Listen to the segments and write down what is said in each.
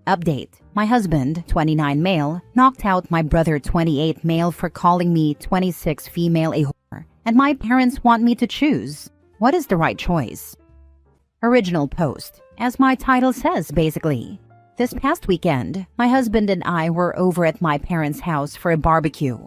Update. My husband, 29 male, knocked out my brother, 28 male, for calling me 26 female a whore, and my parents want me to choose. What is the right choice? Original post. As my title says, basically. This past weekend, my husband and I were over at my parents' house for a barbecue.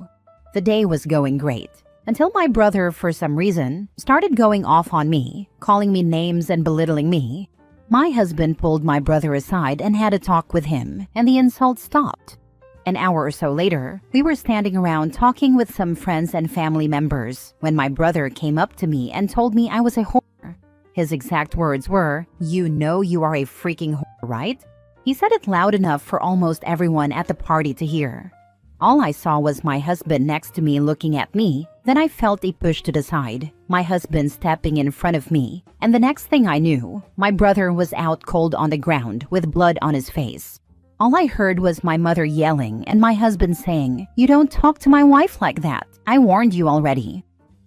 The day was going great, until my brother, for some reason, started going off on me, calling me names and belittling me. My husband pulled my brother aside and had a talk with him, and the insults stopped. An hour or so later, we were standing around talking with some friends and family members when my brother came up to me and told me I was a whore. His exact words were, "You know you are a freaking whore, right?" He said it loud enough for almost everyone at the party to hear. All I saw was my husband next to me looking at me. Then I felt a push to the side, my husband stepping in front of me, and the next thing I knew, my brother was out cold on the ground with blood on his face. All I heard was my mother yelling and my husband saying, "You don't talk to my wife like that. I warned you already."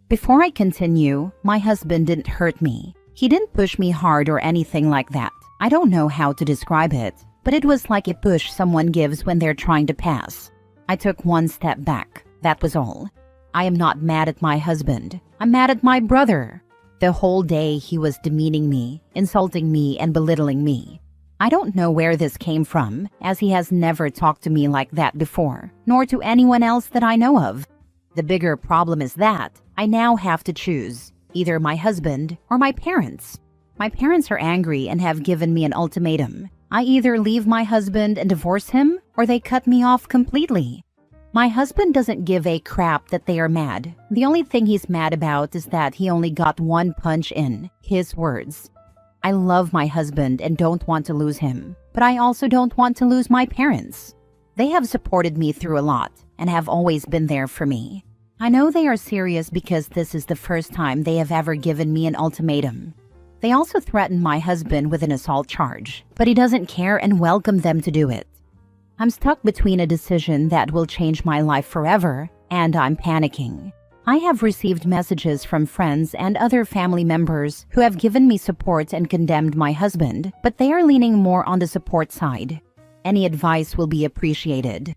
Before I continue, my husband didn't hurt me. He didn't push me hard or anything like that. I don't know how to describe it, but it was like a push someone gives when they're trying to pass. I took one step back. That was all. I am not mad at my husband. I'm mad at my brother. The whole day he was demeaning me, insulting me, and belittling me. I don't know where this came from, as he has never talked to me like that before, nor to anyone else that I know of. The bigger problem is that I now have to choose either my husband or my parents. My parents are angry and have given me an ultimatum. I either leave my husband and divorce him, or they cut me off completely. My husband doesn't give a crap that they are mad. The only thing he's mad about is that he only got one punch in, his words. I love my husband and don't want to lose him, but I also don't want to lose my parents. They have supported me through a lot and have always been there for me. I know they are serious because this is the first time they have ever given me an ultimatum. They also threatened my husband with an assault charge, but he doesn't care and welcomed them to do it. I'm stuck between a decision that will change my life forever, and I'm panicking. I have received messages from friends and other family members who have given me support and condemned my husband, but they are leaning more on the support side. Any advice will be appreciated.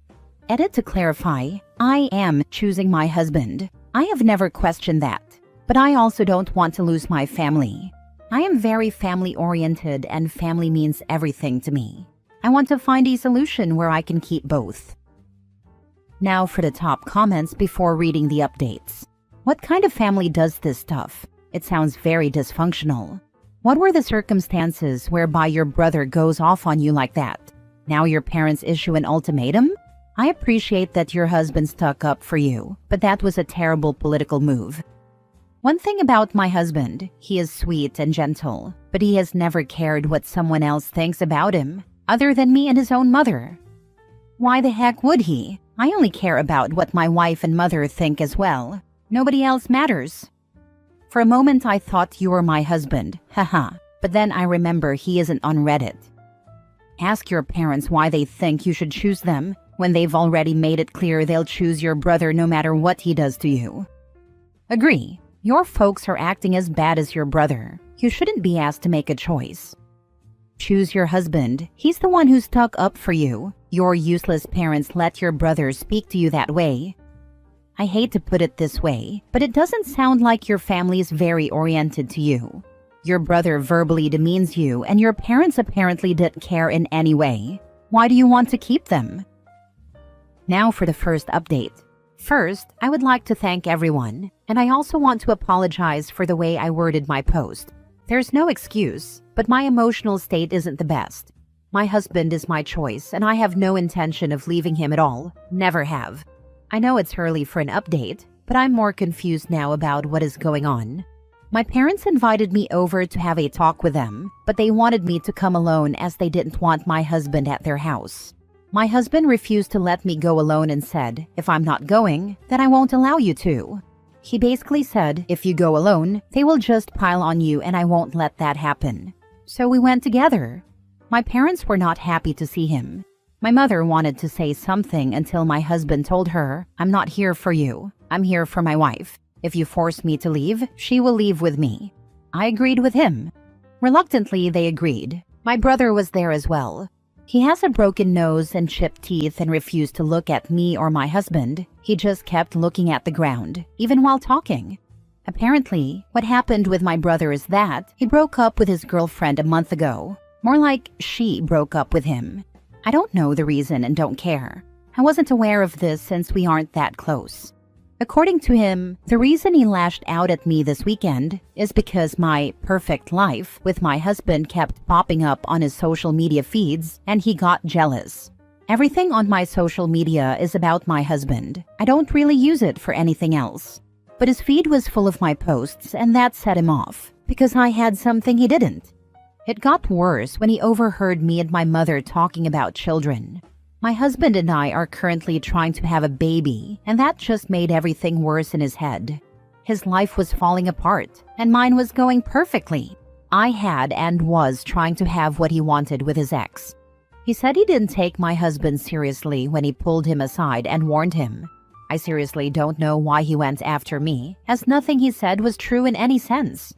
Edit to clarify, I am choosing my husband. I have never questioned that, but I also don't want to lose my family. I am very family-oriented and family means everything to me. I want to find a solution where I can keep both. Now for the top comments before reading the updates. What kind of family does this stuff? It sounds very dysfunctional. What were the circumstances whereby your brother goes off on you like that? Now your parents issue an ultimatum? I appreciate that your husband stuck up for you, but that was a terrible political move. One thing about my husband, he is sweet and gentle, but he has never cared what someone else thinks about him, other than me and his own mother. Why the heck would he? I only care about what my wife and mother think as well. Nobody else matters. For a moment I thought you were my husband, haha, but then I remember he isn't on Reddit. Ask your parents why they think you should choose them when they've already made it clear they'll choose your brother no matter what he does to you. Agree, your folks are acting as bad as your brother. You shouldn't be asked to make a choice. Choose your husband. He's the one who stuck up for you. Your useless parents let your brother speak to you that way. I hate to put it this way, but it doesn't sound like your family is very oriented to you. Your brother verbally demeans you, and your parents apparently didn't care in any way. Why do you want to keep them? Now for the first update. First, I would like to thank everyone, and I also want to apologize for the way I worded my post. There's no excuse, but my emotional state isn't the best. My husband is my choice, and I have no intention of leaving him at all. Never have. I know it's early for an update, but I'm more confused now about what is going on. My parents invited me over to have a talk with them, but they wanted me to come alone as they didn't want my husband at their house. My husband refused to let me go alone and said, if I'm not going, then I won't allow you to. He basically said, if you go alone, they will just pile on you and I won't let that happen. So we went together. My parents were not happy to see him. My mother wanted to say something until my husband told her, I'm not here for you. I'm here for my wife. If you force me to leave, she will leave with me. I agreed with him. Reluctantly, they agreed. My brother was there as well. He has a broken nose and chipped teeth and refused to look at me or my husband. He just kept looking at the ground, even while talking. Apparently, what happened with my brother is that he broke up with his girlfriend a month ago. More like she broke up with him. I don't know the reason and don't care. I wasn't aware of this since we aren't that close. According to him, the reason he lashed out at me this weekend is because my perfect life with my husband kept popping up on his social media feeds and he got jealous. Everything on my social media is about my husband. I don't really use it for anything else. But his feed was full of my posts and that set him off because I had something he didn't. It got worse when he overheard me and my mother talking about children. My husband and I are currently trying to have a baby, and that just made everything worse in his head. His life was falling apart, and mine was going perfectly. I had and was trying to have what he wanted with his ex. He said he didn't take my husband seriously when he pulled him aside and warned him. I seriously don't know why he went after me, as nothing he said was true in any sense.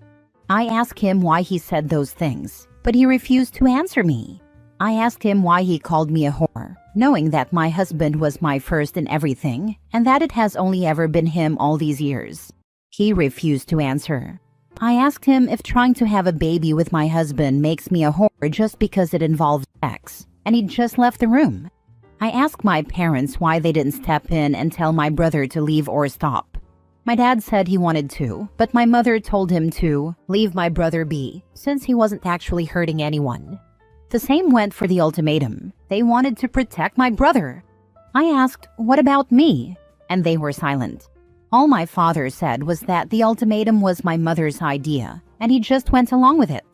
I asked him why he said those things, but he refused to answer me. I asked him why he called me a whore, knowing that my husband was my first in everything and that it has only ever been him all these years. He refused to answer. I asked him if trying to have a baby with my husband makes me a whore just because it involves sex, and he just left the room. I asked my parents why they didn't step in and tell my brother to leave or stop. My dad said he wanted to, but my mother told him to leave my brother be since he wasn't actually hurting anyone. The same went for the ultimatum. They wanted to protect my brother. I asked, "What about me?" And they were silent. All my father said was that the ultimatum was my mother's idea, and he just went along with it.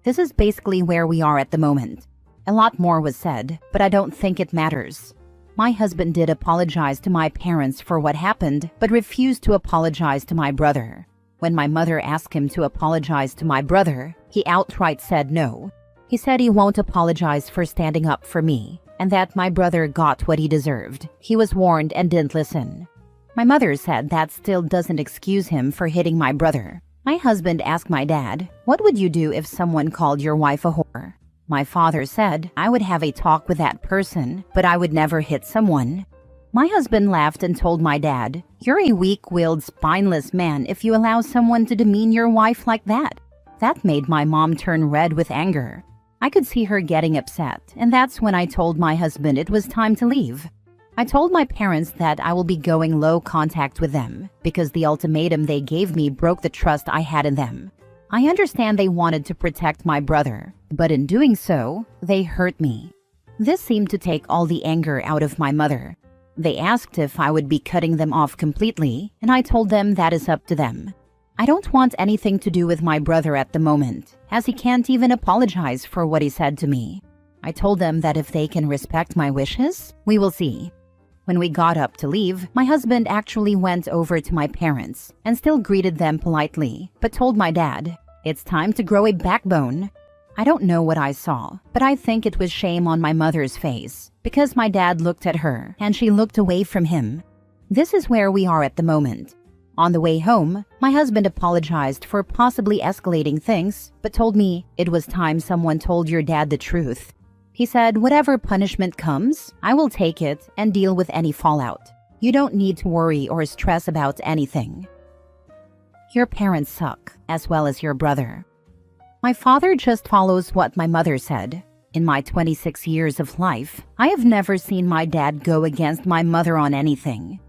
This is basically where we are at the moment. A lot more was said, but I don't think it matters. My husband did apologize to my parents for what happened, but refused to apologize to my brother. When my mother asked him to apologize to my brother, he outright said no. He said he won't apologize for standing up for me, and that my brother got what he deserved. He was warned and didn't listen. My mother said that still doesn't excuse him for hitting my brother. My husband asked my dad, "What would you do if someone called your wife a whore?" My father said, "I would have a talk with that person, but I would never hit someone." My husband laughed and told my dad, "You're a weak-willed, spineless man if you allow someone to demean your wife like that." That made my mom turn red with anger. I could see her getting upset, and that's when I told my husband it was time to leave. I told my parents that I will be going low contact with them because the ultimatum they gave me broke the trust I had in them. I understand they wanted to protect my brother, but in doing so, they hurt me. This seemed to take all the anger out of my mother. They asked if I would be cutting them off completely, and I told them that is up to them. I don't want anything to do with my brother at the moment, as he can't even apologize for what he said to me. I told them that if they can respect my wishes, we will see. When we got up to leave, my husband actually went over to my parents and still greeted them politely, but told my dad, "It's time to grow a backbone." I don't know what I saw, but I think it was shame on my mother's face, because my dad looked at her and she looked away from him. This is where we are at the moment. On the way home, my husband apologized for possibly escalating things, but told me it was time someone told your dad the truth. He said, "Whatever punishment comes, I will take it and deal with any fallout. You don't need to worry or stress about anything. Your parents suck, as well as your brother." My father just follows what my mother said. In my 26 years of life, I have never seen my dad go against my mother on anything.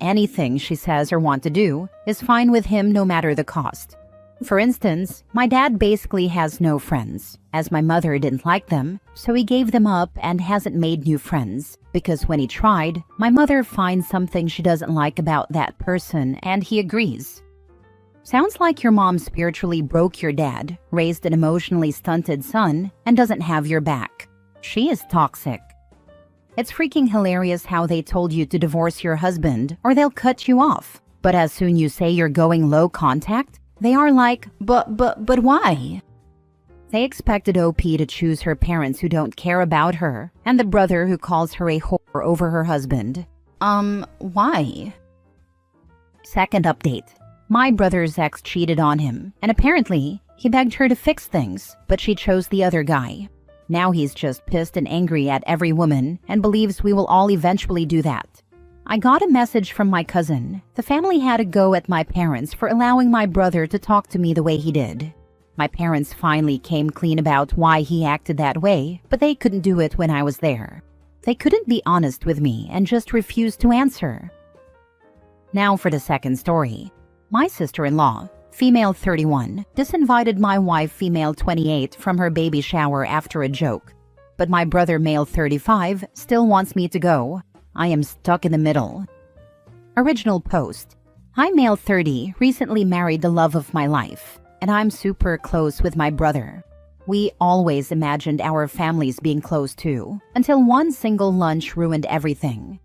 Anything she says or wants to do is fine with him no matter the cost. For instance, my dad basically has no friends, as my mother didn't like them, so he gave them up and hasn't made new friends, because when he tried, my mother finds something she doesn't like about that person and he agrees. Sounds like your mom spiritually broke your dad, raised an emotionally stunted son, and doesn't have your back. She is toxic. It's freaking hilarious how they told you to divorce your husband or they'll cut you off. But as soon you say you're going low contact, they are like, but why? They expected OP to choose her parents who don't care about her and the brother who calls her a whore over her husband. Why? Second update. My brother's ex cheated on him, and apparently, he begged her to fix things, but she chose the other guy. Now he's just pissed and angry at every woman and believes we will all eventually do that. I got a message from my cousin. The family had a go at my parents for allowing my brother to talk to me the way he did. My parents finally came clean about why he acted that way, but they couldn't do it when I was there. They couldn't be honest with me and just refused to answer. Now for the second story. My sister-in-law, female 31, disinvited my wife, female 28, from her baby shower after a joke. But my brother, male 35, still wants me to go. I am stuck in the middle. Original post. Hi, male 30, recently married the love of my life, and I'm super close with my brother. We always imagined our families being close too, until one single lunch ruined everything.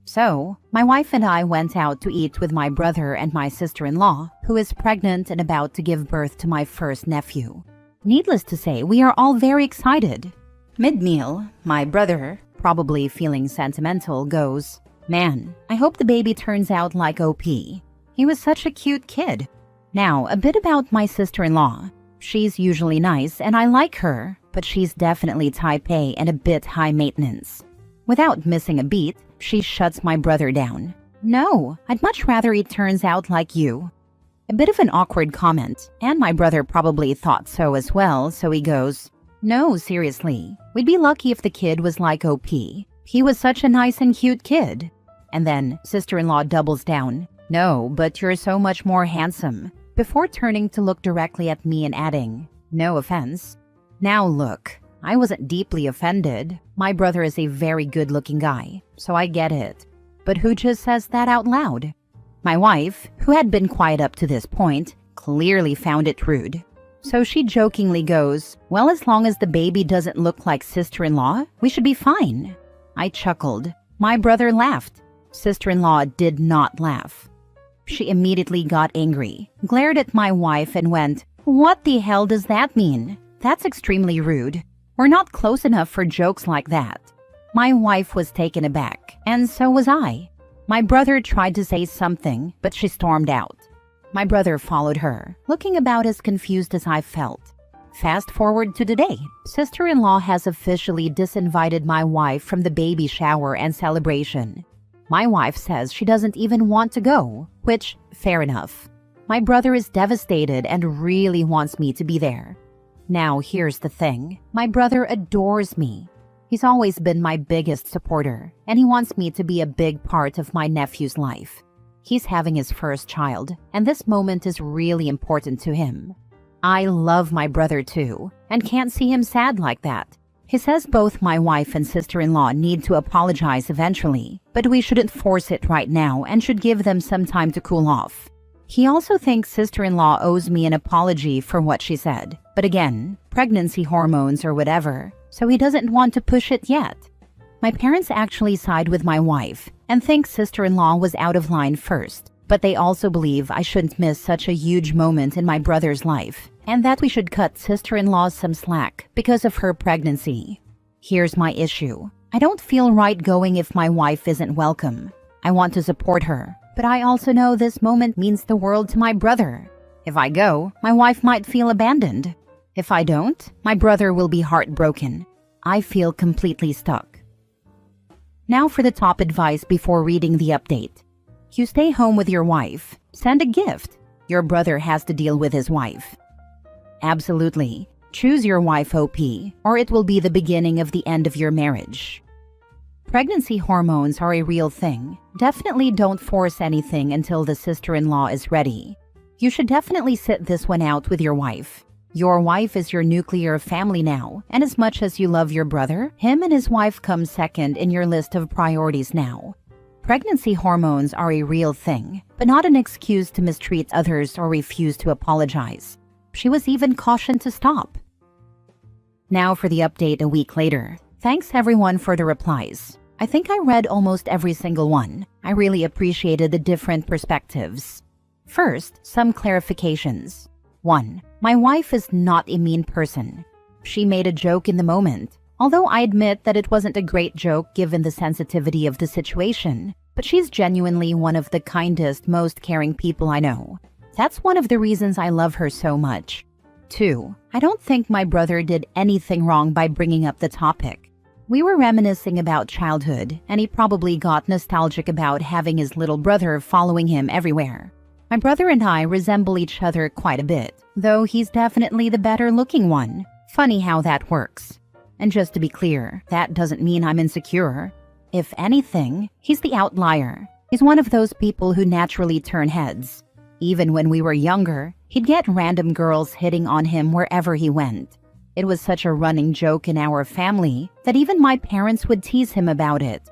So, my wife and I went out to eat with my brother and my sister-in-law, who is pregnant and about to give birth to my first nephew. Needless to say, we are all very excited. Mid-meal, my brother, probably feeling sentimental, goes, "Man, I hope the baby turns out like OP. He was such a cute kid." Now, a bit about my sister-in-law. She's usually nice and I like her, but she's definitely type A and a bit high maintenance. Without missing a beat, she shuts my brother down. "No, I'd much rather he turns out like you." A bit of an awkward comment, and my brother probably thought so as well, so he goes, "No, seriously, we'd be lucky if the kid was like OP. He was such a nice and cute kid." And then sister-in-law doubles down, "No, but you're so much more handsome," before turning to look directly at me and adding, "No offense." Now look, I wasn't deeply offended. My brother is a very good-looking guy, so I get it. But who just says that out loud? My wife, who had been quiet up to this point, clearly found it rude. So she jokingly goes, "Well, as long as the baby doesn't look like sister-in-law, we should be fine." I chuckled. My brother laughed. Sister-in-law did not laugh. She immediately got angry, glared at my wife and went, "What the hell does that mean? That's extremely rude. We're not close enough for jokes like that." My wife was taken aback, and so was I. My brother tried to say something, but she stormed out. My brother followed her, looking about as confused as I felt. Fast forward to today. Sister-in-law has officially disinvited my wife from the baby shower and celebration. My wife says she doesn't even want to go, which, fair enough. My brother is devastated and really wants me to be there. Now here's the thing. My brother adores me. He's always been my biggest supporter, and he wants me to be a big part of my nephew's life. He's having his first child, and this moment is really important to him. I love my brother too, and can't see him sad like that. He says both my wife and sister-in-law need to apologize eventually, but we shouldn't force it right now and should give them some time to cool off. He also thinks sister-in-law owes me an apology for what she said, but again, pregnancy hormones or whatever, so he doesn't want to push it yet. My parents actually side with my wife and think sister-in-law was out of line first, but they also believe I shouldn't miss such a huge moment in my brother's life, and that we should cut sister-in-law some slack because of her pregnancy. Here's my issue. I don't feel right going if my wife isn't welcome. I want to support her, but I also know this moment means the world to my brother. If I go, my wife might feel abandoned. If I don't, my brother will be heartbroken. I feel completely stuck. Now for the top advice before reading the update. You stay home with your wife. Send a gift. Your brother has to deal with his wife. Absolutely. Choose your wife OP, or it will be the beginning of the end of your marriage. Pregnancy hormones are a real thing. Definitely don't force anything until the sister-in-law is ready. You should definitely sit this one out with your wife. Your wife is your nuclear family now, and as much as you love your brother, him and his wife come second in your list of priorities now. Pregnancy hormones are a real thing, but not an excuse to mistreat others or refuse to apologize. She was even cautioned to stop. Now for the update a week later. Thanks everyone for the replies. I think I read almost every single one. I really appreciated the different perspectives. First, some clarifications. 1. My wife is not a mean person. She made a joke in the moment, although I admit that it wasn't a great joke given the sensitivity of the situation, but she's genuinely one of the kindest, most caring people I know. That's one of the reasons I love her so much. 2. I don't think my brother did anything wrong by bringing up the topic. We were reminiscing about childhood, and he probably got nostalgic about having his little brother following him everywhere. My brother and I resemble each other quite a bit, though he's definitely the better looking one. Funny how that works. And just to be clear, that doesn't mean I'm insecure. If anything, he's the outlier. He's one of those people who naturally turn heads. Even when we were younger, he'd get random girls hitting on him wherever he went. It was such a running joke in our family that even my parents would tease him about it.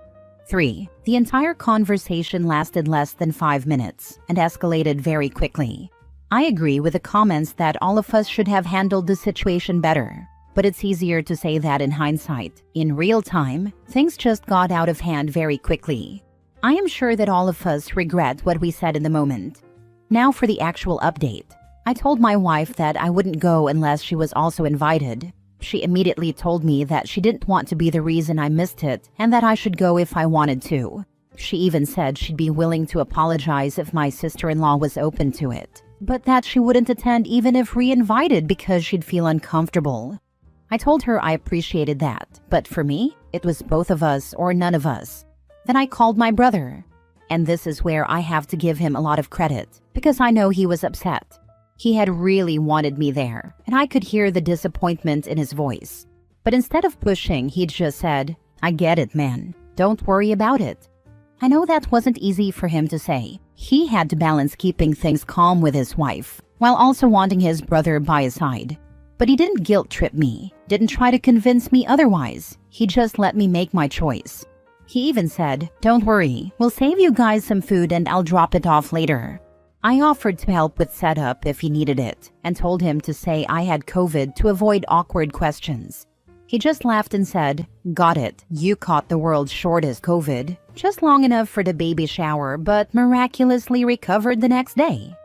3. The entire conversation lasted less than 5 minutes and escalated very quickly. I agree with the comments that all of us should have handled the situation better, but it's easier to say that in hindsight. In real time, things just got out of hand very quickly. I am sure that all of us regret what we said in the moment. Now for the actual update. I told my wife that I wouldn't go unless she was also invited. She immediately told me that she didn't want to be the reason I missed it and that I should go if I wanted to. She even said she'd be willing to apologize if my sister-in-law was open to it, but that she wouldn't attend even if re-invited because she'd feel uncomfortable. I told her I appreciated that, but for me, it was both of us or none of us. Then I called my brother. And this is where I have to give him a lot of credit, because I know he was upset. He had really wanted me there, and I could hear the disappointment in his voice. But instead of pushing, he just said, "I get it, man. Don't worry about it." I know that wasn't easy for him to say. He had to balance keeping things calm with his wife, while also wanting his brother by his side. But he didn't guilt-trip me, didn't try to convince me otherwise. He just let me make my choice. He even said, "Don't worry, we'll save you guys some food and I'll drop it off later." I offered to help with setup if he needed it, and told him to say I had COVID to avoid awkward questions. He just laughed and said, "Got it, you caught the world's shortest COVID, just long enough for the baby shower, but miraculously recovered the next day."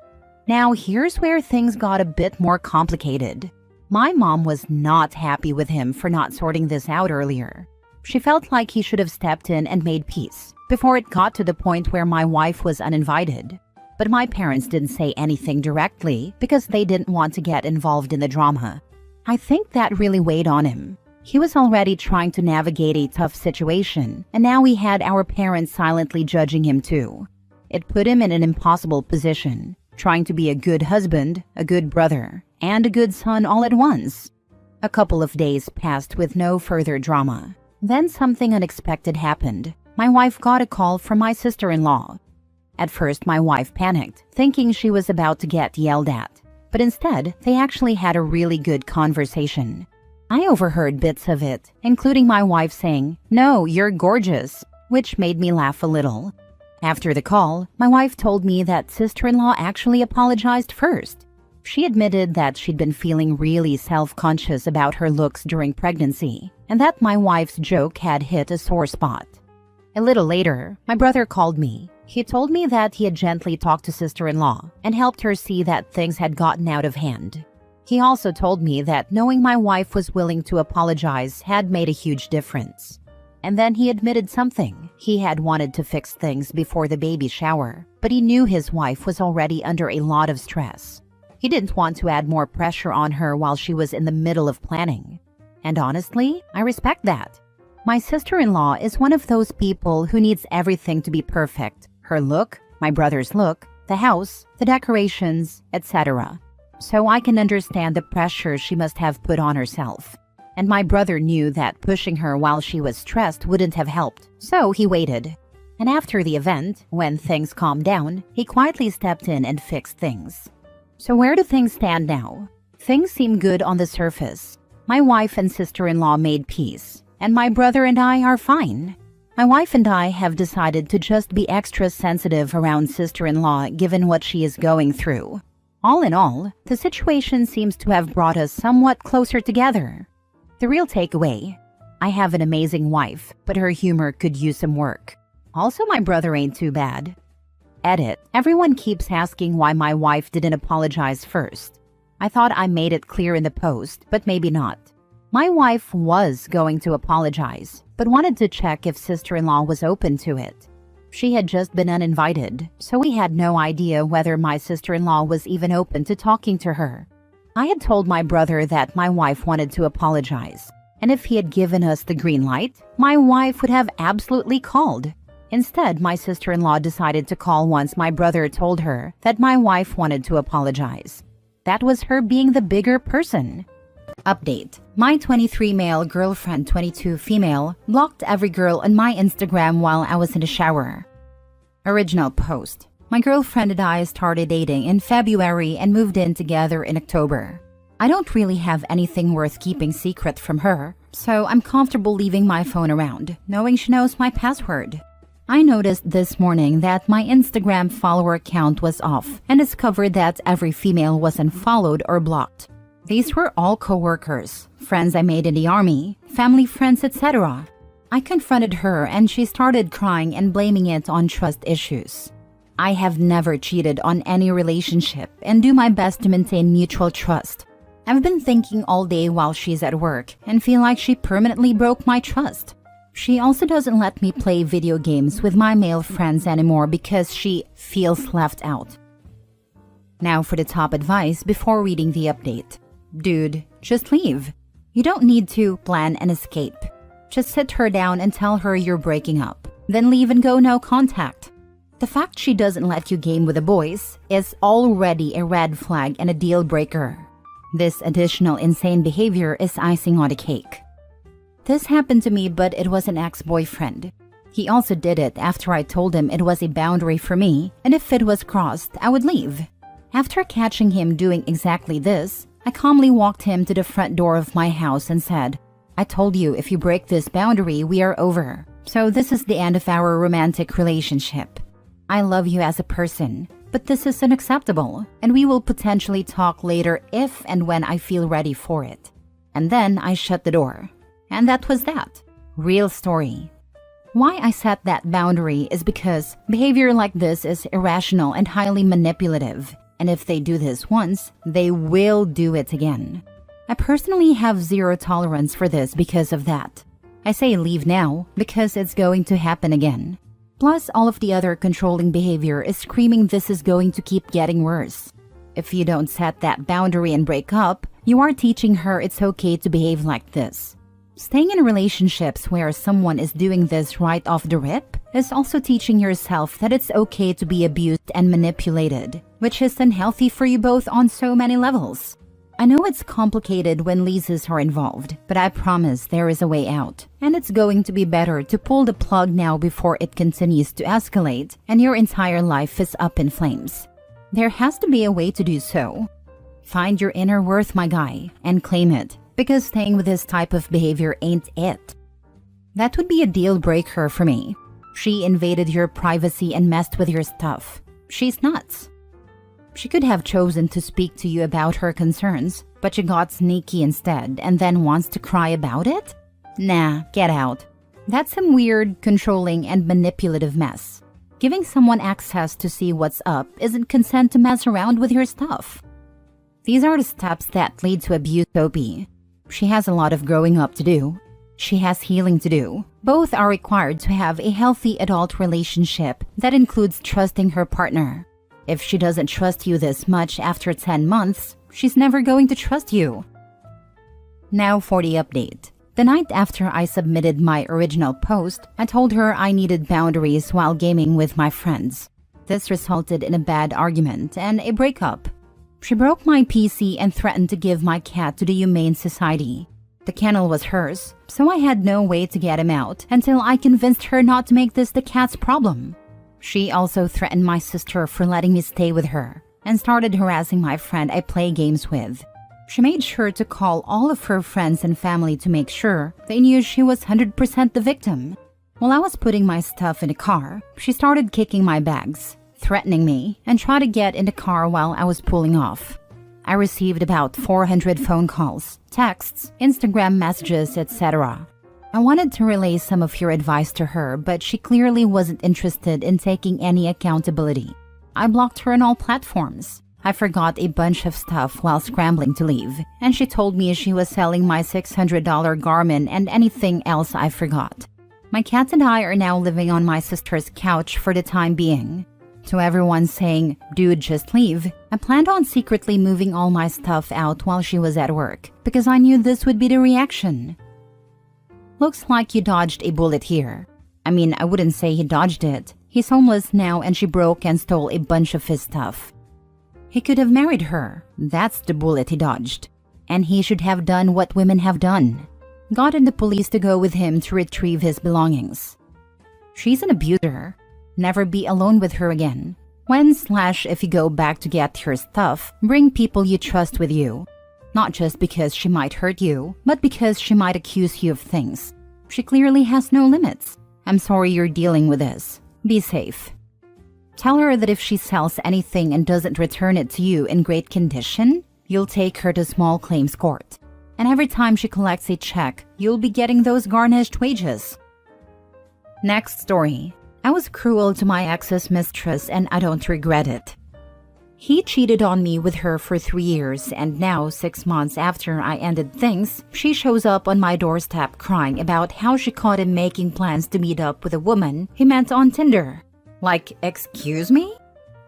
Now here's where things got a bit more complicated. My mom was not happy with him for not sorting this out earlier. She felt like he should have stepped in and made peace before it got to the point where my wife was uninvited. But my parents didn't say anything directly because they didn't want to get involved in the drama. I think that really weighed on him. He was already trying to navigate a tough situation, and now he had our parents silently judging him too. It put him in an impossible position, trying to be a good husband, a good brother, and a good son all at once. A couple of days passed with no further drama. Then something unexpected happened. My wife got a call from my sister-in-law. At first, my wife panicked, thinking she was about to get yelled at. But instead, they actually had a really good conversation. I overheard bits of it, including my wife saying, "No, you're gorgeous," which made me laugh a little. After the call, my wife told me that sister-in-law actually apologized first. She admitted that she'd been feeling really self-conscious about her looks during pregnancy, and that my wife's joke had hit a sore spot. A little later, my brother called me. He told me that he had gently talked to sister-in-law and helped her see that things had gotten out of hand. He also told me that knowing my wife was willing to apologize had made a huge difference. And then he admitted something. He had wanted to fix things before the baby shower, but he knew his wife was already under a lot of stress. He didn't want to add more pressure on her while she was in the middle of planning. And honestly, I respect that. My sister-in-law is one of those people who needs everything to be perfect. Her look, my brother's look, the house, the decorations, etc. So I can understand the pressure she must have put on herself. And my brother knew that pushing her while she was stressed wouldn't have helped, so he waited. And after the event, when things calmed down, he quietly stepped in and fixed things. So where do things stand now? Things seem good on the surface. My wife and sister-in-law made peace, and my brother and I are fine. My wife and I have decided to just be extra sensitive around sister-in-law given what she is going through. All in all, the situation seems to have brought us somewhat closer together. The real takeaway: I have an amazing wife, but her humor could use some work. Also, my brother ain't too bad. Edit. Everyone keeps asking why my wife didn't apologize first. I thought I made it clear in the post, but maybe not. My wife was going to apologize, but wanted to check if sister-in-law was open to it. She had just been uninvited, so we had no idea whether my sister-in-law was even open to talking to her. I had told my brother that my wife wanted to apologize, and if he had given us the green light, my wife would have absolutely called. Instead, my sister-in-law decided to call once my brother told her that my wife wanted to apologize. That was her being the bigger person. Update. My 23 male girlfriend, 22 female, blocked every girl on my Instagram while I was in the shower. Original post. My girlfriend and I started dating in February and moved in together in October. I don't really have anything worth keeping secret from her, so I'm comfortable leaving my phone around, knowing she knows my password. I noticed this morning that my Instagram follower count was off and discovered that every female was unfollowed or blocked. These were all co-workers, friends I made in the army, family friends, etc. I confronted her and she started crying and blaming it on trust issues. I have never cheated on any relationship and do my best to maintain mutual trust. I've been thinking all day while she's at work and feel like she permanently broke my trust. She also doesn't let me play video games with my male friends anymore because she feels left out. Now for the top advice before reading the update. Dude, just leave. You don't need to plan an escape. Just sit her down and tell her you're breaking up. Then leave and go no contact. The fact she doesn't let you game with the boys is already a red flag and a deal breaker. This additional insane behavior is icing on the cake. This happened to me, but it was an ex-boyfriend. He also did it after I told him it was a boundary for me, and if it was crossed, I would leave. After catching him doing exactly this, I calmly walked him to the front door of my house and said, I told you if you break this boundary, we are over. So this is the end of our romantic relationship. I love you as a person, but this is unacceptable, and we will potentially talk later if and when I feel ready for it. And then I shut the door. And that was that. Real story. Why I set that boundary is because behavior like this is irrational and highly manipulative. And if they do this once, they will do it again. I personally have zero tolerance for this because of that. I say leave now because it's going to happen again. Plus, all of the other controlling behavior is screaming this is going to keep getting worse. If you don't set that boundary and break up, you are teaching her it's okay to behave like this. Staying in relationships where someone is doing this right off the rip is also teaching yourself that it's okay to be abused and manipulated, which is unhealthy for you both on so many levels. I know it's complicated when leases are involved, but I promise there is a way out, and it's going to be better to pull the plug now before it continues to escalate and your entire life is up in flames. There has to be a way to do so. Find your inner worth, my guy, and claim it. Because staying with this type of behavior ain't it. That would be a deal breaker for me. She invaded your privacy and messed with your stuff. She's nuts. She could have chosen to speak to you about her concerns, but she got sneaky instead and then wants to cry about it? Nah, get out. That's some weird, controlling, and manipulative mess. Giving someone access to see what's up isn't consent to mess around with your stuff. These are the steps that lead to abuse, Sophie. She has a lot of growing up to do. She has healing to do. Both are required to have a healthy adult relationship that includes trusting her partner. If she doesn't trust you this much after 10 months, she's never going to trust you. Now for the update. The night after I submitted my original post, I told her I needed boundaries while gaming with my friends. This resulted in a bad argument and a breakup. She broke my PC and threatened to give my cat to the Humane Society. The kennel was hers, so I had no way to get him out until I convinced her not to make this the cat's problem. She also threatened my sister for letting me stay with her and started harassing my friend I play games with. She made sure to call all of her friends and family to make sure they knew she was 100% the victim. While I was putting my stuff in the car, she started kicking my bags, threatening me, and tried to get in the car while I was pulling off. I received about 400 phone calls, texts, Instagram messages, etc. I wanted to relay some of your advice to her, but she clearly wasn't interested in taking any accountability. I blocked her on all platforms. I forgot a bunch of stuff while scrambling to leave, and she told me she was selling my $600 Garmin and anything else I forgot. My cat and I are now living on my sister's couch for the time being. To everyone saying, "Dude, just leave," I planned on secretly moving all my stuff out while she was at work because I knew this would be the reaction. Looks like you dodged a bullet here. I mean, I wouldn't say he dodged it. He's homeless now and she broke and stole a bunch of his stuff. He could have married her. That's the bullet he dodged. And he should have done what women have done. Gotten the police to go with him to retrieve his belongings. She's an abuser. Never be alone with her again. If you go back to get your stuff, bring people you trust with you. Not just because she might hurt you, but because she might accuse you of things. She clearly has no limits. I'm sorry you're dealing with this. Be safe. Tell her that if she sells anything and doesn't return it to you in great condition, you'll take her to small claims court. And every time she collects a check, you'll be getting those garnished wages. Next story. I was cruel to my ex's mistress and I don't regret it. He cheated on me with her for 3 years and now 6 months after I ended things, she shows up on my doorstep crying about how she caught him making plans to meet up with a woman he met on Tinder. Like, excuse me?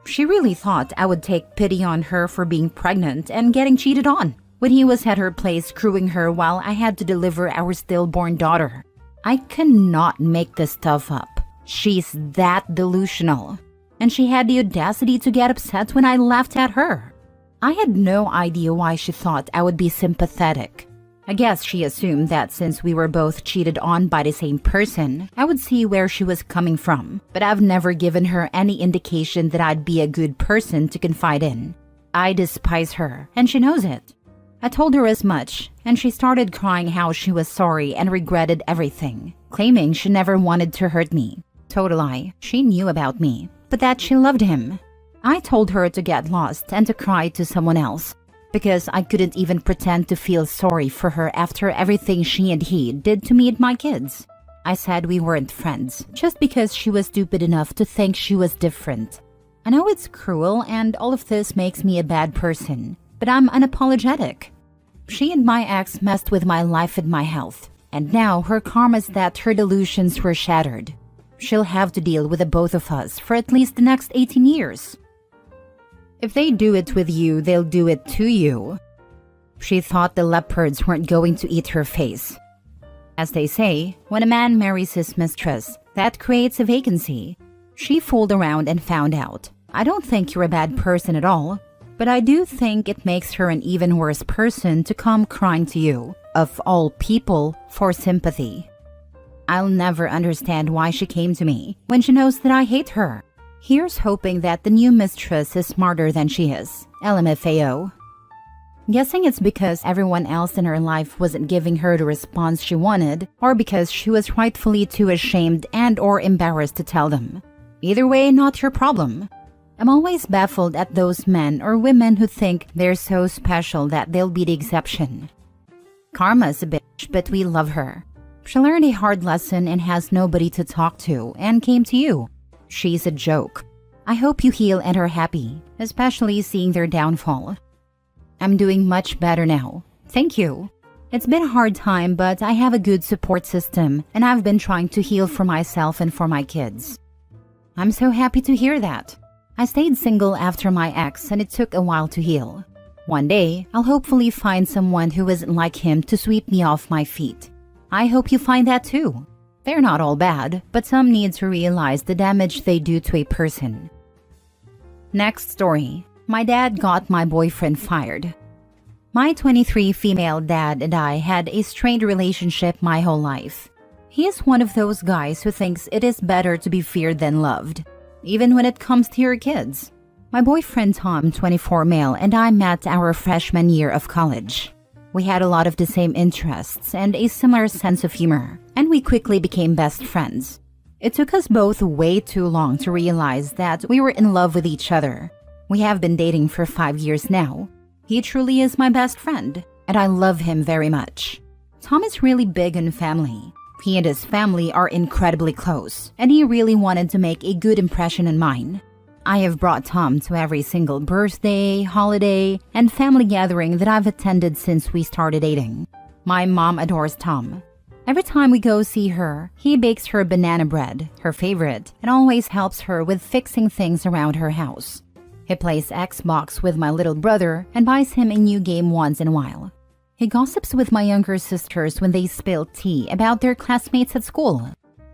She really thought I would take pity on her for being pregnant and getting cheated on when he was at her place screwing her while I had to deliver our stillborn daughter. I cannot make this stuff up. She's that delusional. And she had the audacity to get upset when I laughed at her. I had no idea why she thought I would be sympathetic. I guess she assumed that since we were both cheated on by the same person, I would see where she was coming from. But I've never given her any indication that I'd be a good person to confide in. I despise her, and she knows it. I told her as much, and she started crying how she was sorry and regretted everything, claiming she never wanted to hurt me. Total lie. She knew about me, but that she loved him. I told her to get lost and to cry to someone else, because I couldn't even pretend to feel sorry for her after everything she and he did to me and my kids. I said we weren't friends, just because she was stupid enough to think she was different. I know it's cruel and all of this makes me a bad person, but I'm unapologetic. She and my ex messed with my life and my health, and now her karma's that her delusions were shattered. She'll have to deal with the both of us for at least the next 18 years. If they do it with you, they'll do it to you. She thought the leopards weren't going to eat her face. As they say, when a man marries his mistress, that creates a vacancy. She fooled around and found out. I don't think you're a bad person at all, but I do think it makes her an even worse person to come crying to you, of all people, for sympathy. I'll never understand why she came to me when she knows that I hate her. Here's hoping that the new mistress is smarter than she is. LMFAO. Guessing it's because everyone else in her life wasn't giving her the response she wanted, or because she was rightfully too ashamed and or embarrassed to tell them. Either way, not your problem. I'm always baffled at those men or women who think they're so special that they'll be the exception. Karma's a bitch, but we love her. She learned a hard lesson and has nobody to talk to and came to you. She's a joke. I hope you heal and are happy, especially seeing their downfall. I'm doing much better now. Thank you. It's been a hard time, but I have a good support system and I've been trying to heal for myself and for my kids. I'm so happy to hear that. I stayed single after my ex and it took a while to heal. One day, I'll hopefully find someone who isn't like him to sweep me off my feet. I hope you find that too. They're not all bad, but some need to realize the damage they do to a person. Next story. My dad got my boyfriend fired. My 23 female dad and I had a strained relationship my whole life. He is one of those guys who thinks it is better to be feared than loved, even when it comes to your kids. My boyfriend Tom, 24 male, and I met our freshman year of college. We had a lot of the same interests and a similar sense of humor, and we quickly became best friends. It took us both way too long to realize that we were in love with each other. We have been dating for 5 years now. He truly is my best friend, and I love him very much. Tom is really big on family. He and his family are incredibly close, and he really wanted to make a good impression on mine. I have brought Tom to every single birthday, holiday, and family gathering that I've attended since we started dating. My mom adores Tom. Every time we go see her, he bakes her banana bread, her favorite, and always helps her with fixing things around her house. He plays Xbox with my little brother and buys him a new game once in a while. He gossips with my younger sisters when they spill tea about their classmates at school.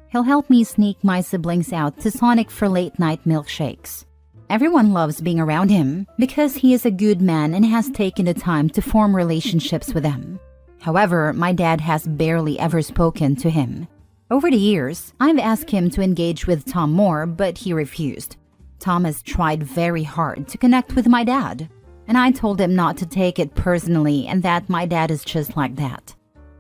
He'll help me sneak my siblings out to Sonic for late-night milkshakes. Everyone loves being around him because he is a good man and has taken the time to form relationships with them. However, my dad has barely ever spoken to him. Over the years, I've asked him to engage with Tom more, but he refused. Tom has tried very hard to connect with my dad, and I told him not to take it personally and that my dad is just like that.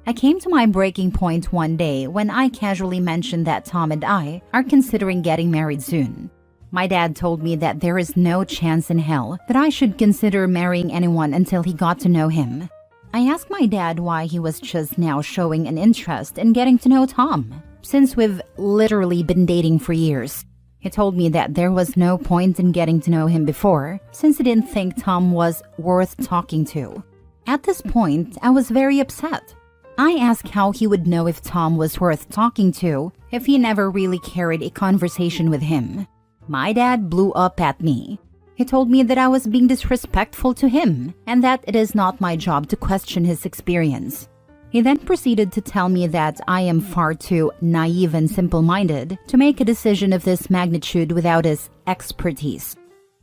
I came to my breaking point one day when I casually mentioned that Tom and I are considering getting married soon. My dad told me that there is no chance in hell that I should consider marrying anyone until he got to know him. I asked my dad why he was just now showing an interest in getting to know Tom, since we've literally been dating for years. He told me that there was no point in getting to know him before, since he didn't think Tom was worth talking to. At this point, I was very upset. I asked how he would know if Tom was worth talking to if he never really carried a conversation with him. My dad blew up at me. He told me that I was being disrespectful to him and that it is not my job to question his experience. He then proceeded to tell me that I am far too naive and simple-minded to make a decision of this magnitude without his expertise.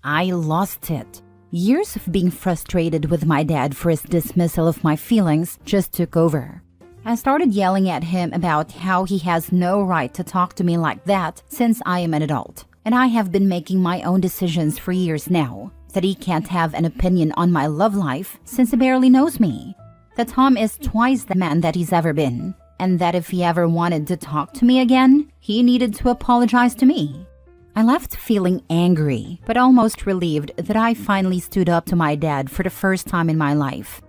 I lost it. Years of being frustrated with my dad for his dismissal of my feelings just took over. I started yelling at him about how he has no right to talk to me like that since I am an adult, and I have been making my own decisions for years now, that he can't have an opinion on my love life since he barely knows me, that Tom is twice the man that he's ever been, and that if he ever wanted to talk to me again, he needed to apologize to me. I left feeling angry, but almost relieved that I finally stood up to my dad for the first time in my life.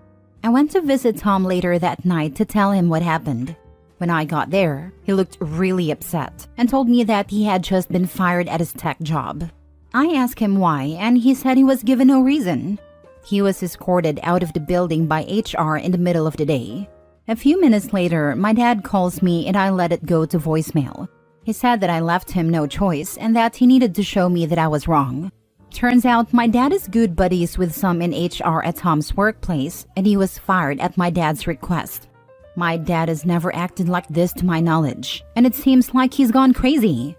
I went to visit Tom later that night to tell him what happened. When I got there, he looked really upset and told me that he had just been fired at his tech job. I asked him why, and he said he was given no reason. He was escorted out of the building by HR in the middle of the day. A few minutes later, my dad calls me and I let it go to voicemail. He said that I left him no choice and that he needed to show me that I was wrong. Turns out my dad is good buddies with some in HR at Tom's workplace, and he was fired at my dad's request. My dad has never acted like this to my knowledge, and it seems like he's gone crazy.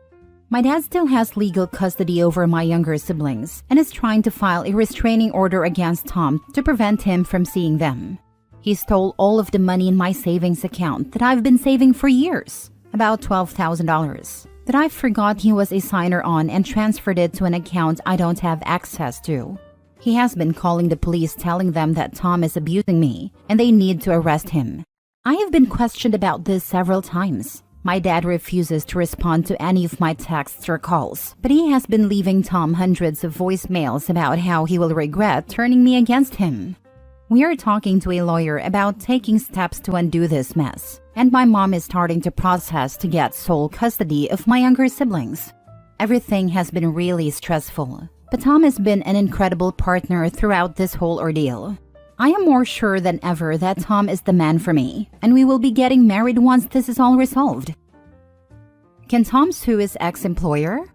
My dad still has legal custody over my younger siblings and is trying to file a restraining order against Tom to prevent him from seeing them. He stole all of the money in my savings account that I've been saving for years, about $12,000, that I forgot he was a signer on and transferred it to an account I don't have access to. He has been calling the police telling them that Tom is abusing me and they need to arrest him. I have been questioned about this several times. My dad refuses to respond to any of my texts or calls, but he has been leaving Tom hundreds of voicemails about how he will regret turning me against him. We are talking to a lawyer about taking steps to undo this mess, and my mom is starting to process to get sole custody of my younger siblings. Everything has been really stressful, but Tom has been an incredible partner throughout this whole ordeal. I am more sure than ever that Tom is the man for me, and we will be getting married once this is all resolved. Can Tom sue his ex-employer?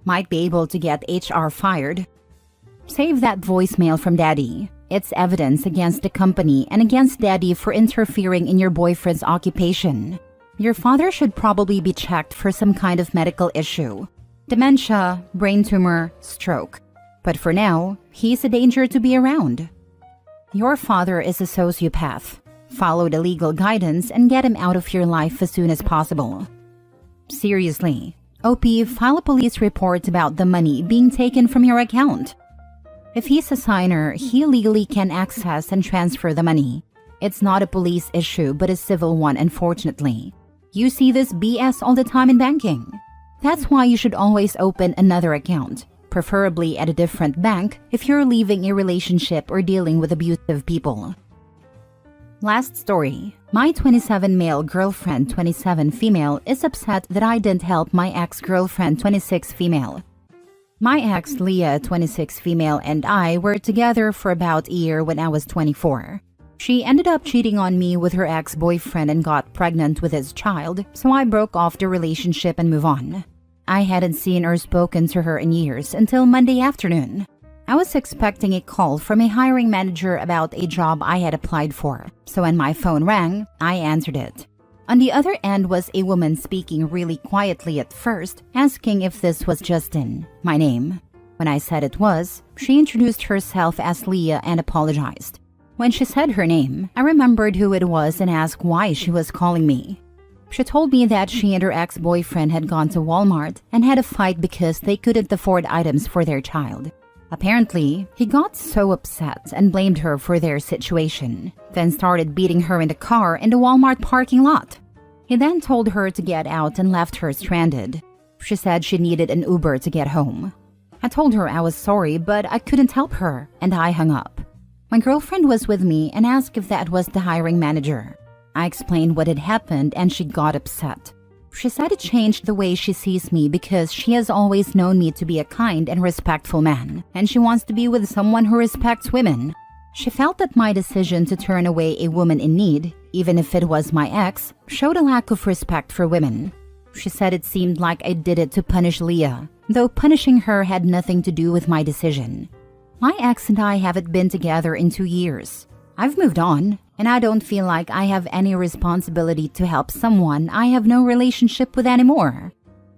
Might be able to get HR fired. Save that voicemail from Daddy. It's evidence against the company and against Daddy for interfering in your boyfriend's occupation. Your father should probably be checked for some kind of medical issue. Dementia, brain tumor, stroke. But for now, he's a danger to be around. Your father is a sociopath. Follow the legal guidance and get him out of your life as soon as possible. Seriously, OP, file a police report about the money being taken from your account. If he's a signer, he legally can access and transfer the money. It's not a police issue, but a civil one, unfortunately. You see this BS all the time in banking. That's why you should always open another account, preferably at a different bank if you're leaving a relationship or dealing with abusive people. Last story. My 27 male girlfriend, 27 female, is upset that I didn't help my ex-girlfriend, 26 female. My ex, Leah, 26 female, and I were together for about a year when I was 24. She ended up cheating on me with her ex-boyfriend and got pregnant with his child, so I broke off the relationship and moved on. I hadn't seen or spoken to her in years until Monday afternoon. I was expecting a call from a hiring manager about a job I had applied for, so when my phone rang, I answered it. On the other end was a woman speaking really quietly at first, asking if this was Justin, my name. When I said it was, she introduced herself as Leah and apologized. When she said her name, I remembered who it was and asked why she was calling me. She told me that she and her ex-boyfriend had gone to Walmart and had a fight because they couldn't afford items for their child. Apparently, he got so upset and blamed her for their situation, then started beating her in the car in the Walmart parking lot. He then told her to get out and left her stranded. She said she needed an Uber to get home. I told her I was sorry, but I couldn't help her, and I hung up. My girlfriend was with me and asked if that was the hiring manager. I explained what had happened and she got upset. She said it changed the way she sees me because she has always known me to be a kind and respectful man, and she wants to be with someone who respects women. She felt that my decision to turn away a woman in need, even if it was my ex, showed a lack of respect for women. She said it seemed like I did it to punish Leah, though punishing her had nothing to do with my decision. My ex and I haven't been together in 2 years. I've moved on, and I don't feel like I have any responsibility to help someone I have no relationship with anymore.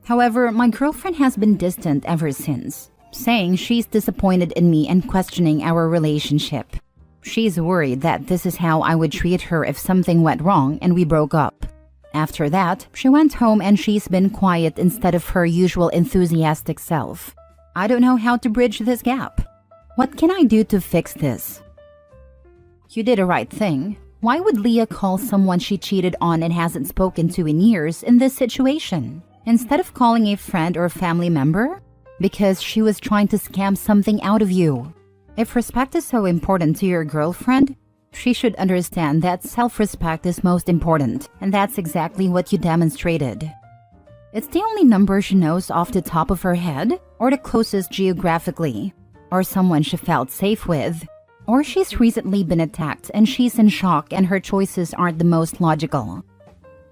However, my girlfriend has been distant ever since, saying she's disappointed in me and questioning our relationship. She's worried that this is how I would treat her if something went wrong and we broke up. After that, she went home and she's been quiet instead of her usual enthusiastic self. I don't know how to bridge this gap. What can I do to fix this? You did the right thing. Why would Leah call someone she cheated on and hasn't spoken to in years in this situation, instead of calling a friend or family member? Because she was trying to scam something out of you. If respect is so important to your girlfriend, she should understand that self-respect is most important, and that's exactly what you demonstrated. It's the only number she knows off the top of her head, or the closest geographically, or someone she felt safe with, or she's recently been attacked and she's in shock and her choices aren't the most logical.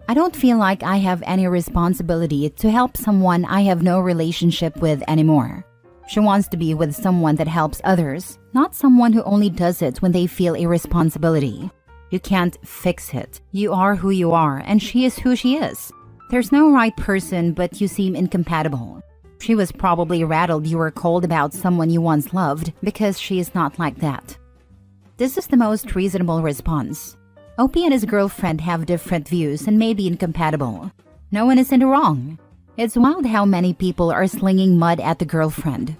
I don't feel like I have any responsibility to help someone I have no relationship with anymore. She wants to be with someone that helps others, not someone who only does it when they feel a responsibility. You can't fix it. You are who you are and she is who she is. There's no right person, but you seem incompatible. She was probably rattled you were cold about someone you once loved because she is not like that. This is the most reasonable response. Opie and his girlfriend have different views and may be incompatible. No one is in the wrong. It's wild how many people are slinging mud at the girlfriend.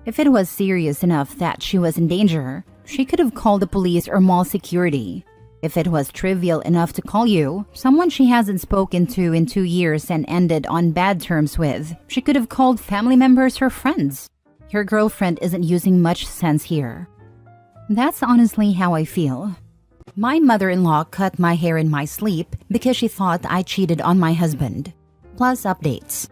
If it was serious enough that she was in danger, she could have called the police or mall security. If it was trivial enough to call you, someone she hasn't spoken to in 2 years and ended on bad terms with, she could have called family members or friends. Your girlfriend isn't using much sense here. That's honestly how I feel. My mother-in-law cut my hair in my sleep because she thought I cheated on my husband. Plus updates.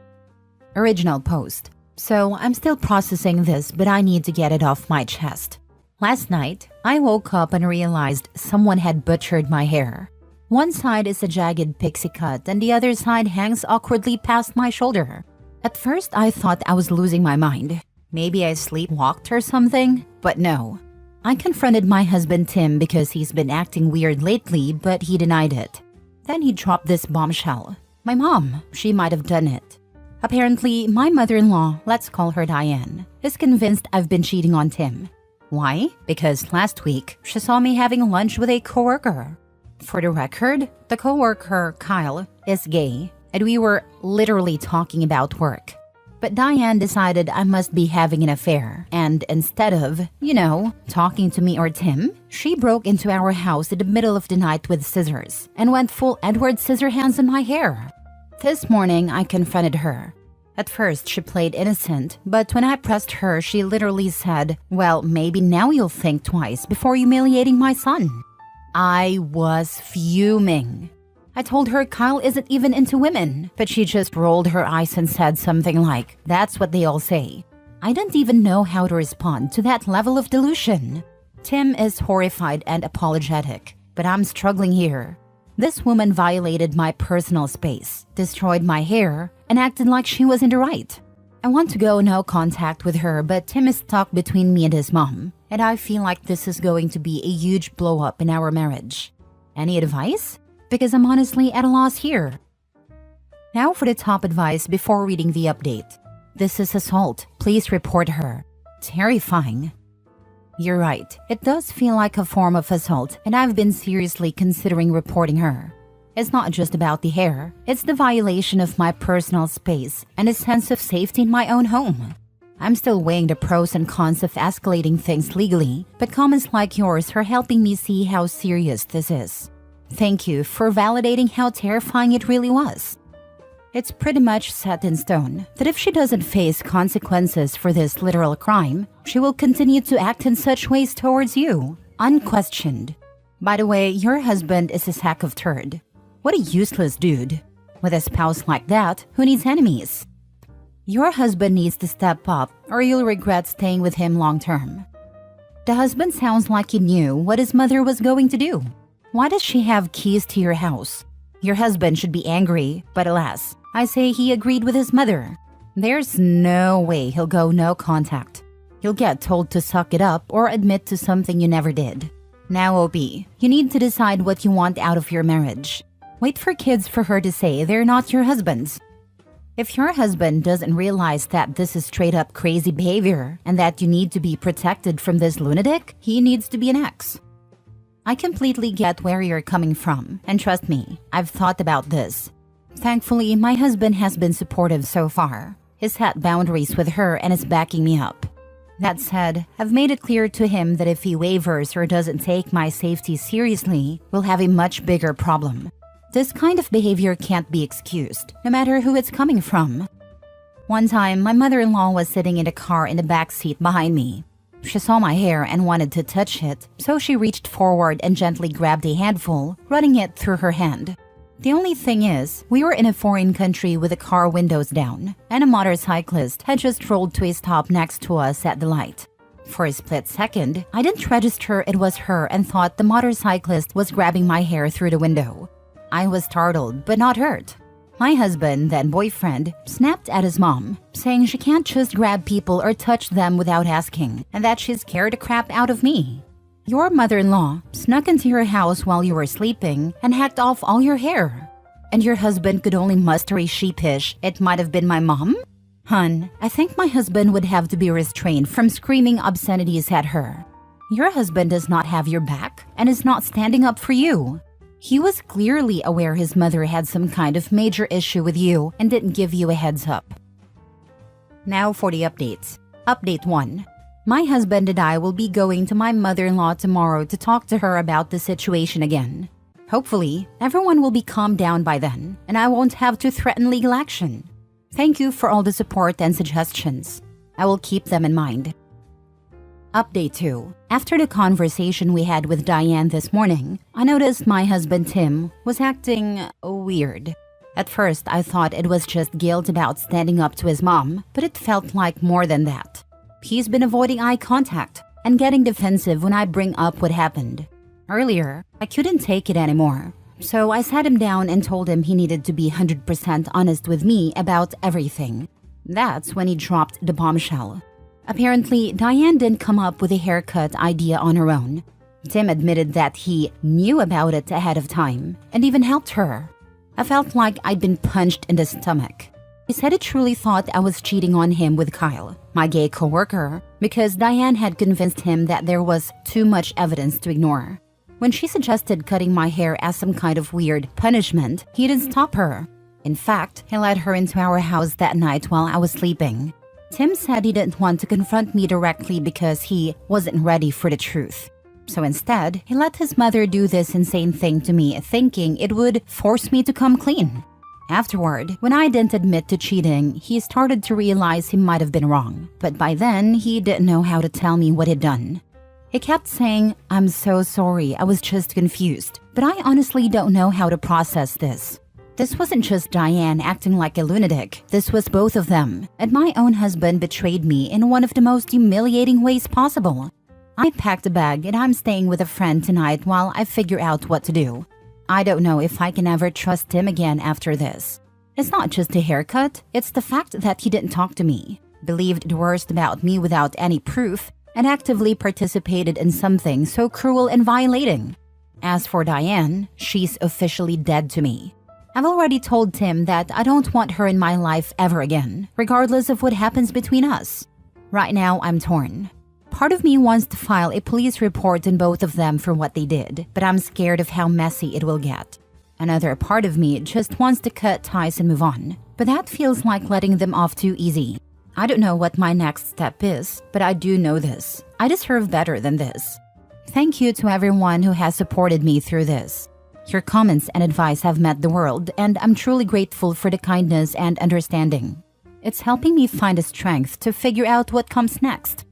Original post. So I'm still processing this, but I need to get it off my chest. Last night, I woke up and realized someone had butchered my hair. One side is a jagged pixie cut and the other side hangs awkwardly past my shoulder. At first, I thought I was losing my mind. Maybe I sleepwalked or something, but no. I confronted my husband Tim because he's been acting weird lately, but he denied it. Then he dropped this bombshell. My mom, she might have done it. Apparently, my mother-in-law, let's call her Diane, is convinced I've been cheating on Tim. Why? Because last week, she saw me having lunch with a coworker. For the record, the coworker, Kyle, is gay, and we were literally talking about work. But Diane decided I must be having an affair, and instead of, talking to me or Tim, she broke into our house in the middle of the night with scissors and went full Edward Scissorhands on my hair. This morning, I confronted her. At first, she played innocent, but when I pressed her, she literally said, "Well, maybe now you'll think twice before humiliating my son." I was fuming. I told her Kyle isn't even into women, but she just rolled her eyes and said something like, "That's what they all say." I didn't even know how to respond to that level of delusion. Tim is horrified and apologetic, but I'm struggling here. This woman violated my personal space, destroyed my hair, and acted like she was in the right. I want to go no contact with her, but Tim is stuck between me and his mom, and I feel like this is going to be a huge blow up in our marriage. Any advice? Because I'm honestly at a loss here. Now for the top advice before reading the update. This is assault. Please report her. Terrifying. You're right. It does feel like a form of assault, and I've been seriously considering reporting her. It's not just about the hair. It's the violation of my personal space and a sense of safety in my own home. I'm still weighing the pros and cons of escalating things legally, but comments like yours are helping me see how serious this is. Thank you for validating how terrifying it really was. It's pretty much set in stone that if she doesn't face consequences for this literal crime, she will continue to act in such ways towards you, unquestioned. By the way, your husband is a sack of turd. What a useless dude. With a spouse like that, who needs enemies? Your husband needs to step up or you'll regret staying with him long term. The husband sounds like he knew what his mother was going to do. Why does she have keys to your house? Your husband should be angry, but alas, I say he agreed with his mother. There's no way he'll go no contact. You'll get told to suck it up or admit to something you never did. Now, OB, you need to decide what you want out of your marriage. Wait for kids for her to say they're not your husband's. If your husband doesn't realize that this is straight up crazy behavior and that you need to be protected from this lunatic, he needs to be an ex. I completely get where you're coming from, and trust me, I've thought about this. Thankfully, my husband has been supportive so far. He's set boundaries with her and is backing me up. That said, I've made it clear to him that if he wavers or doesn't take my safety seriously, we'll have a much bigger problem. This kind of behavior can't be excused, no matter who it's coming from. One time, my mother-in-law was sitting in a car in the back seat behind me. She saw my hair and wanted to touch it, so she reached forward and gently grabbed a handful, running it through her hand. The only thing is, we were in a foreign country with the car windows down, and a motorcyclist had just rolled to a stop next to us at the light. For a split second, I didn't register it was her and thought the motorcyclist was grabbing my hair through the window. I was startled, but not hurt. My husband, then boyfriend, snapped at his mom, saying she can't just grab people or touch them without asking, and that she's scared the crap out of me. Your mother-in-law snuck into your house while you were sleeping and hacked off all your hair. And your husband could only muster a sheepish, "It might have been my mom?" Hun, I think my husband would have to be restrained from screaming obscenities at her. Your husband does not have your back and is not standing up for you. He was clearly aware his mother had some kind of major issue with you and didn't give you a heads up. Now for the updates. Update 1. My husband and I will be going to my mother-in-law tomorrow to talk to her about the situation again. Hopefully, everyone will be calmed down by then, and I won't have to threaten legal action. Thank you for all the support and suggestions. I will keep them in mind. Update 2. After the conversation we had with Diane this morning, I noticed my husband Tim was acting weird. At first, I thought it was just guilt about standing up to his mom, but it felt like more than that. He's been avoiding eye contact and getting defensive when I bring up what happened. Earlier, I couldn't take it anymore, so I sat him down and told him he needed to be 100% honest with me about everything. That's when he dropped the bombshell. Apparently, Diane didn't come up with a haircut idea on her own. Tim admitted that he knew about it ahead of time and even helped her. I felt like I'd been punched in the stomach. He said he truly thought I was cheating on him with Kyle, my gay coworker, because Diane had convinced him that there was too much evidence to ignore. When she suggested cutting my hair as some kind of weird punishment, he didn't stop her. In fact, he led her into our house that night while I was sleeping. Tim said he didn't want to confront me directly because he wasn't ready for the truth. So instead, he let his mother do this insane thing to me, thinking it would force me to come clean. Afterward, when I didn't admit to cheating, he started to realize he might have been wrong. But by then, he didn't know how to tell me what he'd done. He kept saying, "I'm so sorry, I was just confused. But I honestly don't know how to process this." This wasn't just Diane acting like a lunatic. This was both of them. And my own husband betrayed me in one of the most humiliating ways possible. I packed a bag and I'm staying with a friend tonight while I figure out what to do. I don't know if I can ever trust Tim again after this. It's not just a haircut, it's the fact that he didn't talk to me, believed the worst about me without any proof, and actively participated in something so cruel and violating. As for Diane, she's officially dead to me. I've already told Tim that I don't want her in my life ever again, regardless of what happens between us. Right now, I'm torn. Part of me wants to file a police report on both of them for what they did, but I'm scared of how messy it will get. Another part of me just wants to cut ties and move on, but that feels like letting them off too easy. I don't know what my next step is, but I do know this. I deserve better than this. Thank you to everyone who has supported me through this. Your comments and advice have meant the world, and I'm truly grateful for the kindness and understanding. It's helping me find the strength to figure out what comes next.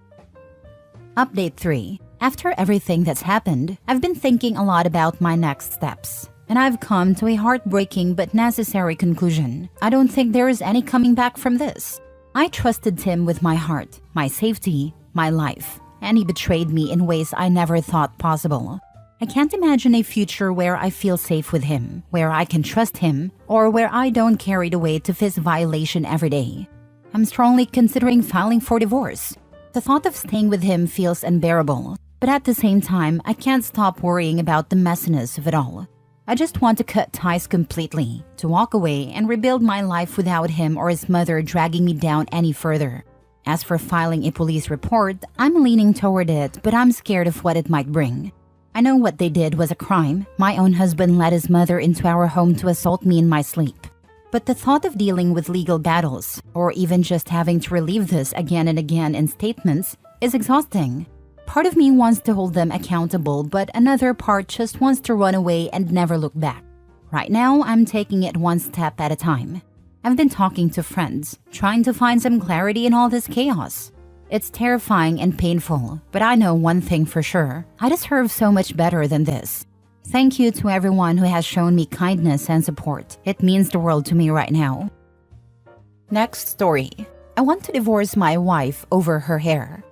Update 3. After everything that's happened, I've been thinking a lot about my next steps. And I've come to a heartbreaking but necessary conclusion. I don't think there is any coming back from this. I trusted Tim with my heart, my safety, my life, and he betrayed me in ways I never thought possible. I can't imagine a future where I feel safe with him, where I can trust him, or where I don't carry the weight of his violation every day. I'm strongly considering filing for divorce. The thought of staying with him feels unbearable, but at the same time, I can't stop worrying about the messiness of it all. I just want to cut ties completely, to walk away and rebuild my life without him or his mother dragging me down any further. As for filing a police report, I'm leaning toward it, but I'm scared of what it might bring. I know what they did was a crime. My own husband led his mother into our home to assault me in my sleep. But the thought of dealing with legal battles, or even just having to relive this again and again in statements, is exhausting. Part of me wants to hold them accountable, but another part just wants to run away and never look back. Right now, I'm taking it one step at a time. I've been talking to friends, trying to find some clarity in all this chaos. It's terrifying and painful, but I know one thing for sure. I deserve so much better than this. Thank you to everyone who has shown me kindness and support. It means the world to me right now. Next story. I want to divorce my wife over her hair.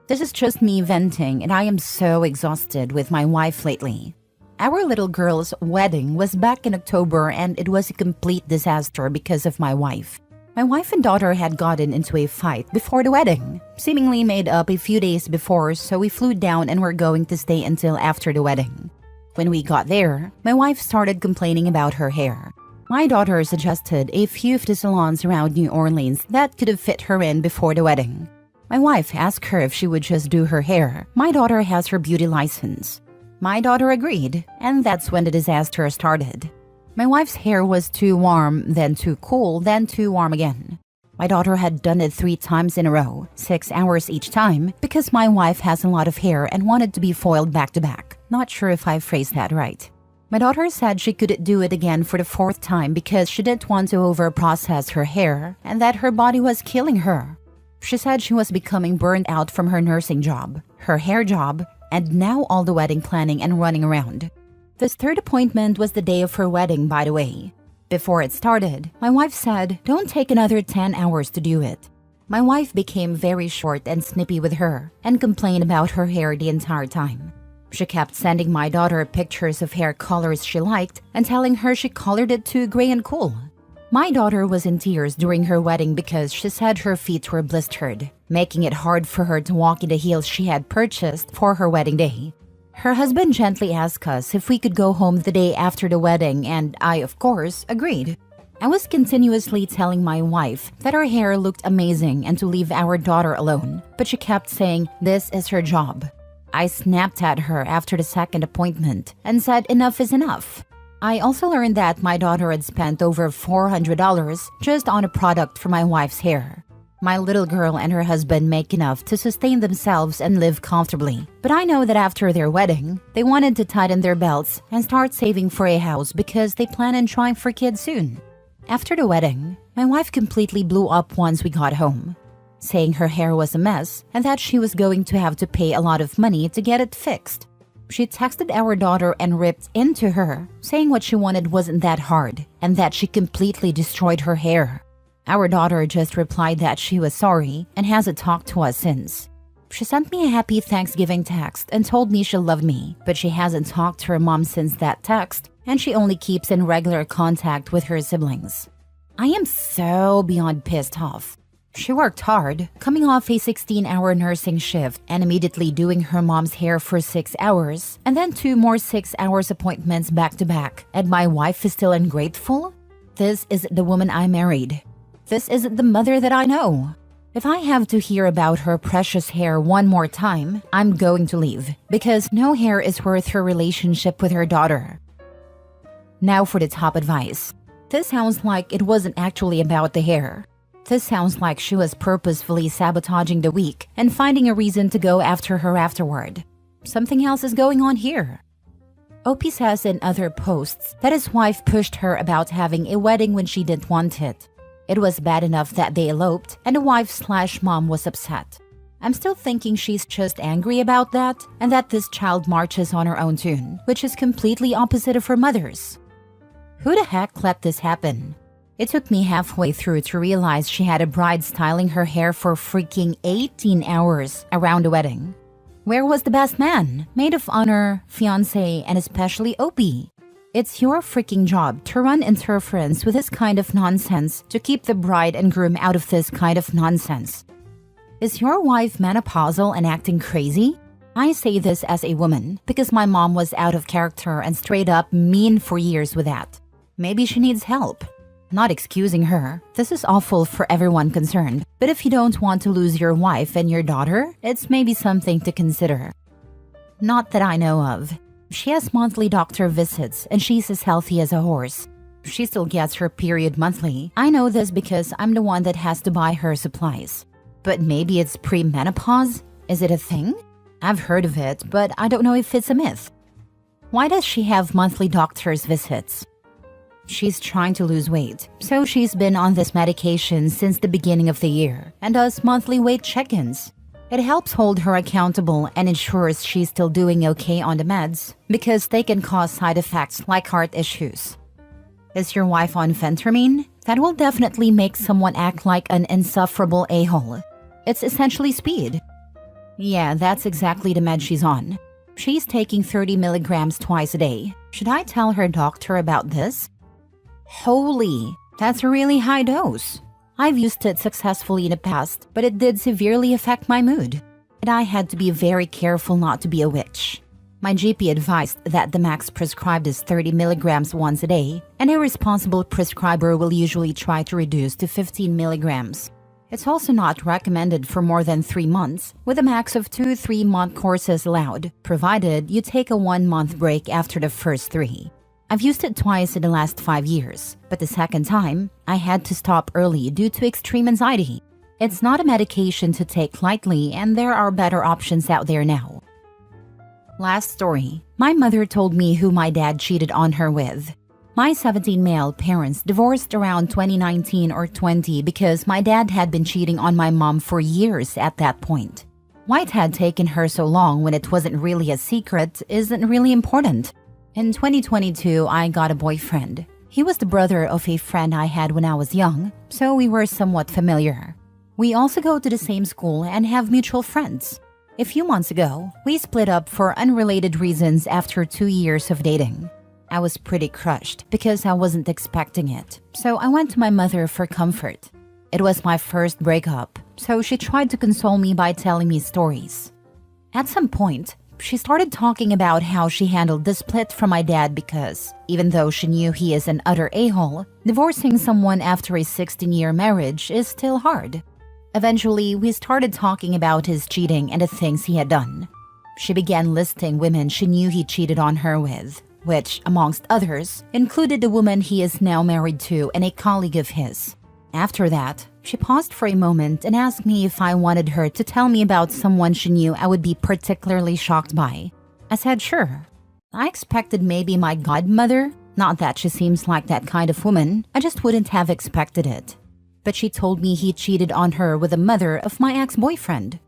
This is just me venting, and I am so exhausted with my wife lately. Our little girl's wedding was back in October, and it was a complete disaster because of my wife. My wife and daughter had gotten into a fight before the wedding, seemingly made up a few days before, so we flew down and were going to stay until after the wedding. When we got there, my wife started complaining about her hair. My daughter suggested a few of the salons around New Orleans that could have fit her in before the wedding. My wife asked her if she would just do her hair. My daughter has her beauty license. My daughter agreed, and that's when the disaster started. My wife's hair was too warm, then too cool, then too warm again. My daughter had done it 3 times in a row, 6 hours each time, because my wife has a lot of hair and wanted to be foiled back to back. Not sure if I phrased that right. My daughter said she couldn't do it again for the 4th time because she didn't want to over-process her hair and that her body was killing her. She said she was becoming burned out from her nursing job, her hair job, and now all the wedding planning and running around. This 3rd appointment was the day of her wedding, by the way. Before it started, my wife said, "Don't take another 10 hours to do it." My wife became very short and snippy with her and complained about her hair the entire time. She kept sending my daughter pictures of hair colors she liked and telling her she colored it too gray and cool. My daughter was in tears during her wedding because she said her feet were blistered, making it hard for her to walk in the heels she had purchased for her wedding day. Her husband gently asked us if we could go home the day after the wedding, and I, of course, agreed. I was continuously telling my wife that her hair looked amazing and to leave our daughter alone, but she kept saying this is her job. I snapped at her after the 2nd appointment and said enough is enough. I also learned that my daughter had spent over $400 just on a product for my wife's hair. My little girl and her husband make enough to sustain themselves and live comfortably. But I know that after their wedding, they wanted to tighten their belts and start saving for a house because they plan on trying for kids soon. After the wedding, my wife completely blew up once we got home, saying her hair was a mess and that she was going to have to pay a lot of money to get it fixed. She texted our daughter and ripped into her, saying what she wanted wasn't that hard and that she completely destroyed her hair. Our daughter just replied that she was sorry and hasn't talked to us since. She sent me a happy Thanksgiving text and told me she loved me, but she hasn't talked to her mom since that text, and she only keeps in regular contact with her siblings. I am so beyond pissed off. She worked hard, coming off a 16-hour nursing shift and immediately doing her mom's hair for 6 hours, and then 2 more 6-hour appointments back to back, and my wife is still ungrateful? This isn't the woman I married. This isn't the mother that I know. If I have to hear about her precious hair one more time, I'm going to leave, because no hair is worth her relationship with her daughter. Now for the top advice. This sounds like it wasn't actually about the hair. This sounds like she was purposefully sabotaging the week and finding a reason to go after her afterward. Something else is going on here. Opie says in other posts that his wife pushed her about having a wedding when she didn't want it. It was bad enough that they eloped and the wife/mom was upset. I'm still thinking she's just angry about that and that this child marches on her own tune, which is completely opposite of her mother's. Who the heck let this happen? It took me halfway through to realize she had a bride styling her hair for freaking 18 hours around the wedding. Where was the best man, maid of honor, fiancé, and especially Opie? It's your freaking job to run interference with this kind of nonsense to keep the bride and groom out of this kind of nonsense. Is your wife menopausal and acting crazy? I say this as a woman because my mom was out of character and straight up mean for years with that. Maybe she needs help. Not excusing her, this is awful for everyone concerned, but if you don't want to lose your wife and your daughter, it's maybe something to consider. Not that I know of. She has monthly doctor visits and she's as healthy as a horse. She still gets her period monthly. I know this because I'm the one that has to buy her supplies. But maybe it's premenopause? Is it a thing? I've heard of it, but I don't know if it's a myth. Why does she have monthly doctor's visits? She's trying to lose weight, so she's been on this medication since the beginning of the year and does monthly weight check-ins. It helps hold her accountable and ensures she's still doing okay on the meds because they can cause side effects like heart issues. Is your wife on phentermine? That will definitely make someone act like an insufferable a-hole. It's essentially speed. Yeah, that's exactly the med she's on. She's taking 30 milligrams twice a day. Should I tell her doctor about this? Holy, that's a really high dose. I've used it successfully in the past, but it did severely affect my mood. And I had to be very careful not to be a witch. My GP advised that the max prescribed is 30 milligrams once a day, and a responsible prescriber will usually try to reduce to 15 milligrams. It's also not recommended for more than 3 months, with a max of 2 3-month courses allowed, provided you take a 1-month break after the first 3. I've used it twice in the last 5 years, but the second time, I had to stop early due to extreme anxiety. It's not a medication to take lightly, and there are better options out there now. Last story. My mother told me who my dad cheated on her with. My 17 male parents divorced around 2019 or 20 because my dad had been cheating on my mom for years at that point. Why it had taken her so long when it wasn't really a secret isn't really important. In 2022, I got a boyfriend. He was the brother of a friend I had when I was young, so we were somewhat familiar. We also go to the same school and have mutual friends. A few months ago, we split up for unrelated reasons after 2 years of dating. I was pretty crushed because I wasn't expecting it, so I went to my mother for comfort. It was my first breakup, so she tried to console me by telling me stories. At some point, she started talking about how she handled the split from my dad because, even though she knew he is an utter a-hole, divorcing someone after a 16-year marriage is still hard. Eventually, we started talking about his cheating and the things he had done. She began listing women she knew he cheated on her with, which, amongst others, included the woman he is now married to and a colleague of his. After that, she paused for a moment and asked me if I wanted her to tell me about someone she knew I would be particularly shocked by. I said sure. I expected maybe my godmother, not that she seems like that kind of woman, I just wouldn't have expected it. But she told me he cheated on her with the mother of my ex-boyfriend.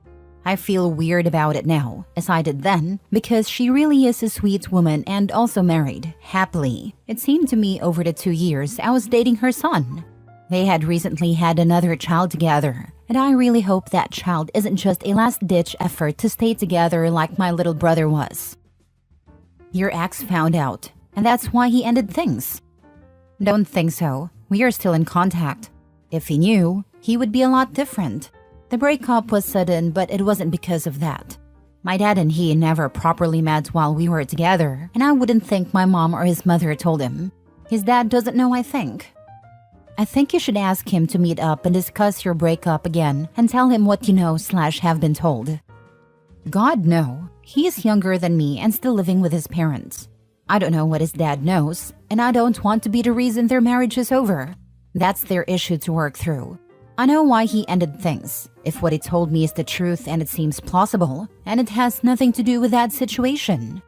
I feel weird about it now, as I did then, because she really is a sweet woman and also married, happily. It seemed to me over the 2 years I was dating her son. They had recently had another child together, And I really hope that child isn't just a last-ditch effort to stay together like my little brother was. Your ex found out, and that's why he ended things. Don't think so. We are still in contact. If he knew, he would be a lot different. The breakup was sudden, but it wasn't because of that. My dad and he never properly met while we were together, and I wouldn't think my mom or his mother told him. His dad doesn't know, I think. I think you should ask him to meet up and discuss your breakup again and tell him what you know/have been told. God, no. He is younger than me and still living with his parents. I don't know what his dad knows, and I don't want to be the reason their marriage is over. That's their issue to work through. I know why he ended things, if what he told me is the truth and it seems plausible, and it has nothing to do with that situation.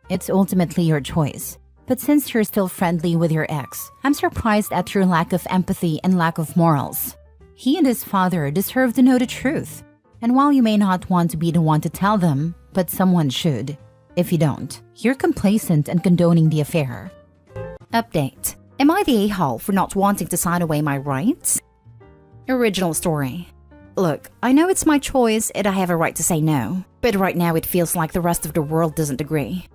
It's ultimately your choice. But since you're still friendly with your ex, I'm surprised at your lack of empathy and lack of morals. He and his father deserve to know the truth. And while you may not want to be the one to tell them, but someone should. If you don't, you're complacent and condoning the affair. Update. Am I the a-hole for not wanting to sign away my rights? Original story. Look, I know it's my choice and I have a right to say no, but right now it feels like the rest of the world doesn't agree.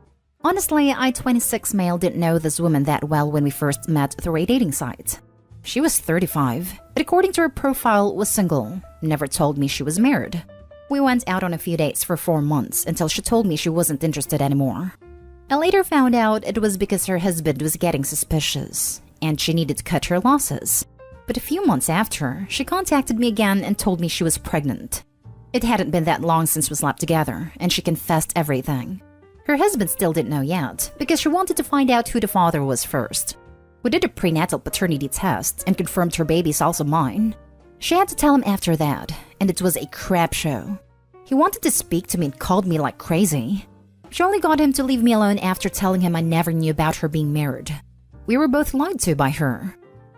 Honestly, I, 26 male, didn't know this woman that well when we first met through a dating site. She was 35, but according to her profile, was single. Never told me she was married. We went out on a few dates for 4 months until she told me she wasn't interested anymore. I later found out it was because her husband was getting suspicious, and she needed to cut her losses. But a few months after, she contacted me again and told me she was pregnant. It hadn't been that long since we slept together, and she confessed everything. Her husband still didn't know yet, because she wanted to find out who the father was first. We did a prenatal paternity test and confirmed her baby's also mine. She had to tell him after that, and it was a crap show. He wanted to speak to me and called me like crazy. She only got him to leave me alone after telling him I never knew about her being married. We were both lied to by her.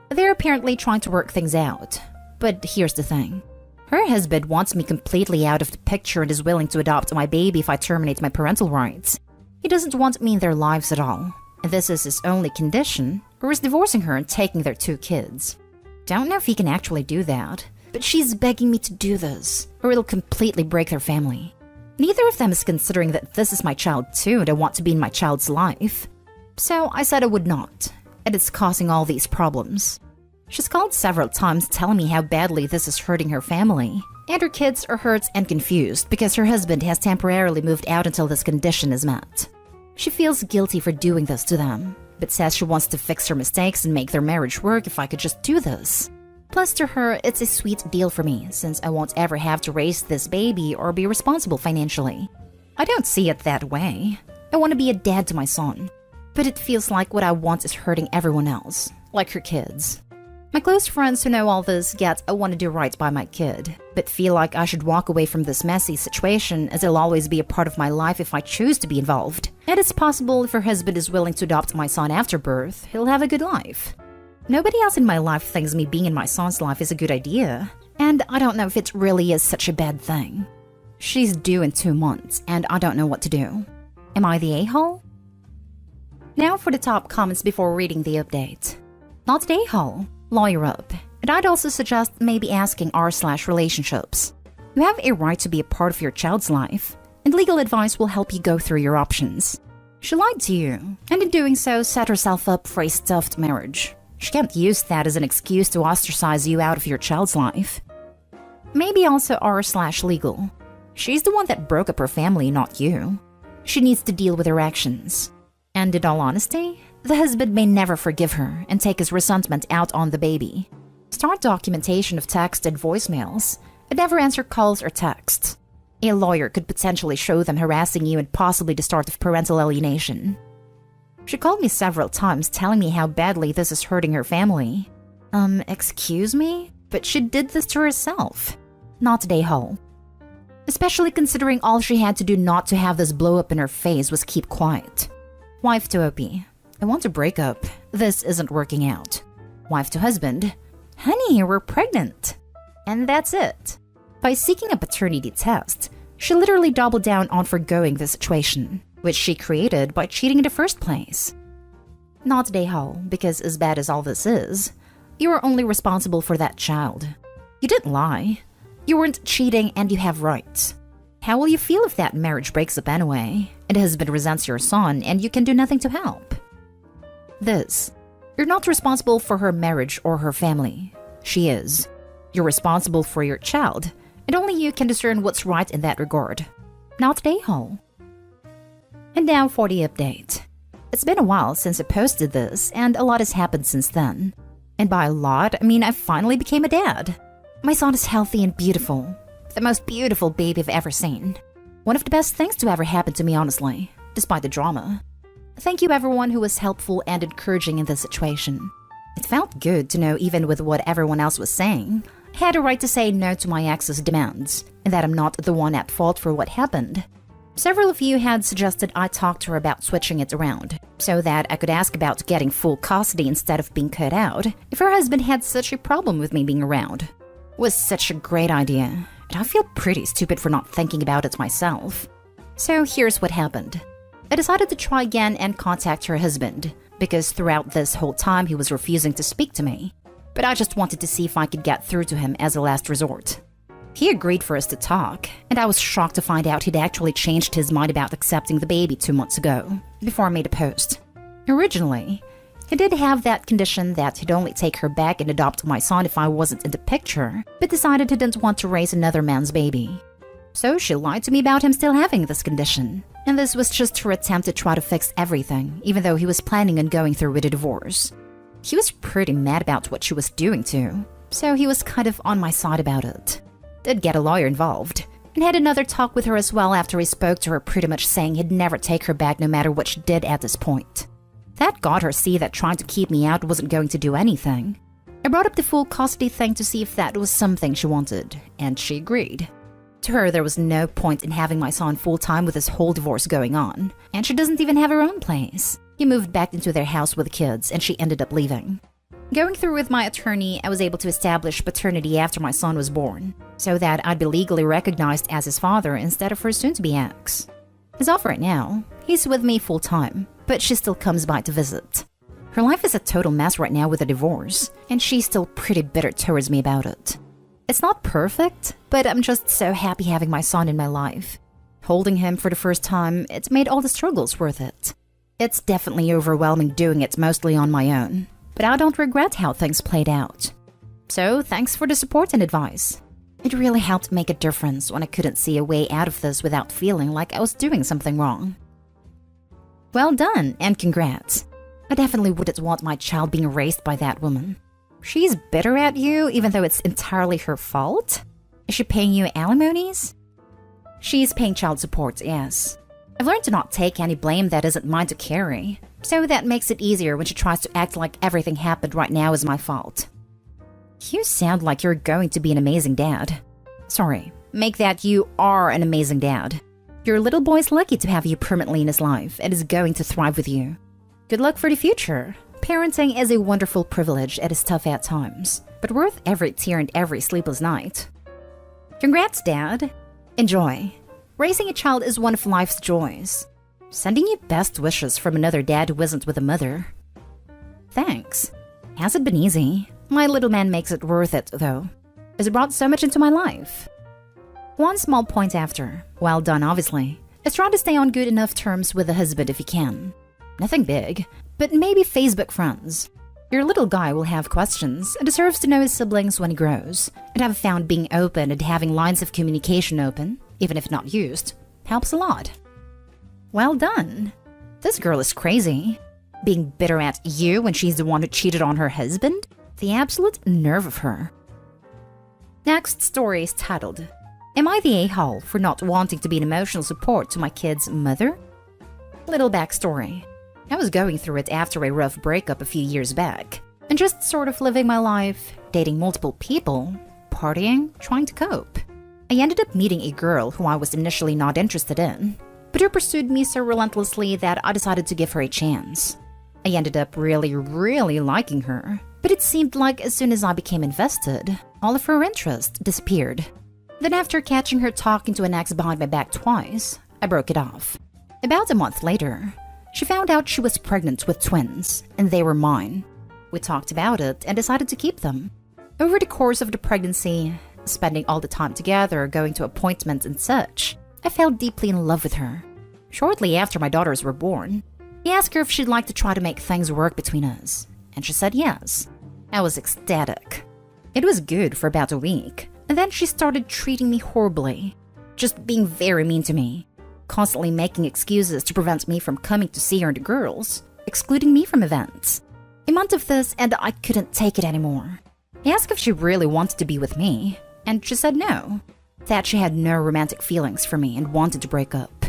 They're apparently trying to work things out. But here's the thing. Her husband wants me completely out of the picture and is willing to adopt my baby if I terminate my parental rights. He doesn't want me in their lives at all. And this is his only condition, or is divorcing her and taking their 2 kids. Don't know if he can actually do that, but she's begging me to do this, or it'll completely break their family. Neither of them is considering that this is my child too and I want to be in my child's life. So I said I would not, and it's causing all these problems. She's called several times telling me how badly this is hurting her family, and her kids are hurt and confused because her husband has temporarily moved out until this condition is met. She feels guilty for doing this to them, but says she wants to fix her mistakes and make their marriage work if I could just do this. Plus, to her, it's a sweet deal for me since I won't ever have to raise this baby or be responsible financially. I don't see it that way. I want to be a dad to my son, but it feels like what I want is hurting everyone else, like her kids. My close friends who know all this get I want to do right by my kid, but feel like I should walk away from this messy situation as it'll always be a part of my life if I choose to be involved. And it's possible if her husband is willing to adopt my son after birth, he'll have a good life. Nobody else in my life thinks me being in my son's life is a good idea, and I don't know if it really is such a bad thing. She's due in 2 months, and I don't know what to do. Am I the a-hole? Now for the top comments before reading the update. Not the a-hole. Lawyer up. And I'd also suggest maybe asking r/relationships. You have a right to be a part of your child's life, and legal advice will help you go through your options. She lied to you, and in doing so set herself up for a stuffed marriage. She can't use that as an excuse to ostracize you out of your child's life. Maybe also r/legal. She's the one that broke up her family, not you. She needs to deal with her actions. And in all honesty, the husband may never forgive her and take his resentment out on the baby. Start documentation of text and voicemails, but never answer calls or texts. A lawyer could potentially show them harassing you and possibly the start of parental alienation. She called me several times telling me how badly this is hurting her family. Excuse me? But she did this to herself. Not today, Hull. Especially considering all she had to do not to have this blow up in her face was keep quiet. Wife to OP. I want to break up. This isn't working out. Wife to husband. Honey, we're pregnant. And that's it. By seeking a paternity test, she literally doubled down on forgoing the situation, which she created by cheating in the first place. Not Dayhall, because as bad as all this is, you are only responsible for that child. You didn't lie. You weren't cheating and you have rights. How will you feel if that marriage breaks up anyway, and the husband resents your son and you can do nothing to help? This. You're not responsible for her marriage or her family. She is. You're responsible for your child, and only you can discern what's right in that regard. Not the a-hole. And now for the update. It's been a while since I posted this, and a lot has happened since then. And by a lot, I mean I finally became a dad. My son is healthy and beautiful. The most beautiful baby I've ever seen. One of the best things to ever happen to me, honestly, despite the drama. Thank you everyone who was helpful and encouraging in this situation. It felt good to know even with what everyone else was saying, I had a right to say no to my ex's demands, and that I'm not the one at fault for what happened. Several of you had suggested I talk to her about switching it around, so that I could ask about getting full custody instead of being cut out if her husband had such a problem with me being around. It was such a great idea, and I feel pretty stupid for not thinking about it myself. So here's what happened. I decided to try again and contact her husband, because throughout this whole time he was refusing to speak to me. But I just wanted to see if I could get through to him as a last resort. He agreed for us to talk, and I was shocked to find out he'd actually changed his mind about accepting the baby 2 months ago, before I made a post. Originally, he did have that condition that he'd only take her back and adopt my son if I wasn't in the picture, but decided he didn't want to raise another man's baby. So she lied to me about him still having this condition, and this was just her attempt to try to fix everything, even though he was planning on going through with a divorce. He was pretty mad about what she was doing too, so he was kind of on my side about it. Did get a lawyer involved, and had another talk with her as well after he spoke to her pretty much saying he'd never take her back no matter what she did at this point. That got her see that trying to keep me out wasn't going to do anything. I brought up the full custody thing to see if that was something she wanted, and she agreed. To her, there was no point in having my son full-time with this whole divorce going on, and she doesn't even have her own place. He moved back into their house with the kids, and she ended up leaving. Going through with my attorney, I was able to establish paternity after my son was born, so that I'd be legally recognized as his father instead of her soon-to-be ex. As of right now, he's with me full-time, but she still comes by to visit. Her life is a total mess right now with a divorce, and she's still pretty bitter towards me about it. It's not perfect, but I'm just so happy having my son in my life. Holding him for the first time, it's made all the struggles worth it. It's definitely overwhelming doing it mostly on my own, but I don't regret how things played out. So thanks for the support and advice. It really helped make a difference when I couldn't see a way out of this without feeling like I was doing something wrong. Well done, and congrats. I definitely wouldn't want my child being raised by that woman. She's bitter at you even though it's entirely her fault? Is she paying you alimonies? She's paying child support, yes. I've learned to not take any blame that isn't mine to carry, so that makes it easier when she tries to act like everything happened right now is my fault. You sound like you're going to be an amazing dad. Sorry, make that you are an amazing dad. Your little boy's lucky to have you permanently in his life and is going to thrive with you. Good luck for the future. Parenting is a wonderful privilege and is tough at times, but worth every tear and every sleepless night. Congrats, Dad. Enjoy. Raising a child is one of life's joys. Sending you best wishes from another dad who isn't with a mother. Thanks. Hasn't been easy. My little man makes it worth it, though. Has brought so much into my life. One small point after. Well done, obviously. Is try to stay on good enough terms with the husband if you can. Nothing big, but maybe Facebook friends. Your little guy will have questions and deserves to know his siblings when he grows, and I've found being open and having lines of communication open, even if not used, helps a lot. Well done. This girl is crazy. Being bitter at you when she's the one who cheated on her husband? The absolute nerve of her. Next story is titled, Am I the a-hole for not wanting to be an emotional support to my kid's mother? Little backstory. I was going through it after a rough breakup a few years back, and just sort of living my life, dating multiple people, partying, trying to cope. I ended up meeting a girl who I was initially not interested in, but who pursued me so relentlessly that I decided to give her a chance. I ended up really liking her, but it seemed like as soon as I became invested, all of her interest disappeared. Then after catching her talking to an ex behind my back twice, I broke it off. About a month later, she found out she was pregnant with twins, and they were mine. We talked about it and decided to keep them. Over the course of the pregnancy, spending all the time together, going to appointments and such, I fell deeply in love with her. Shortly after my daughters were born, I asked her if she'd like to try to make things work between us, and she said yes. I was ecstatic. It was good for about a week, and then she started treating me horribly, just being very mean to me, constantly making excuses to prevent me from coming to see her and the girls, excluding me from events. A month of this, and I couldn't take it anymore. I asked if she really wanted to be with me, and she said no, that she had no romantic feelings for me and wanted to break up.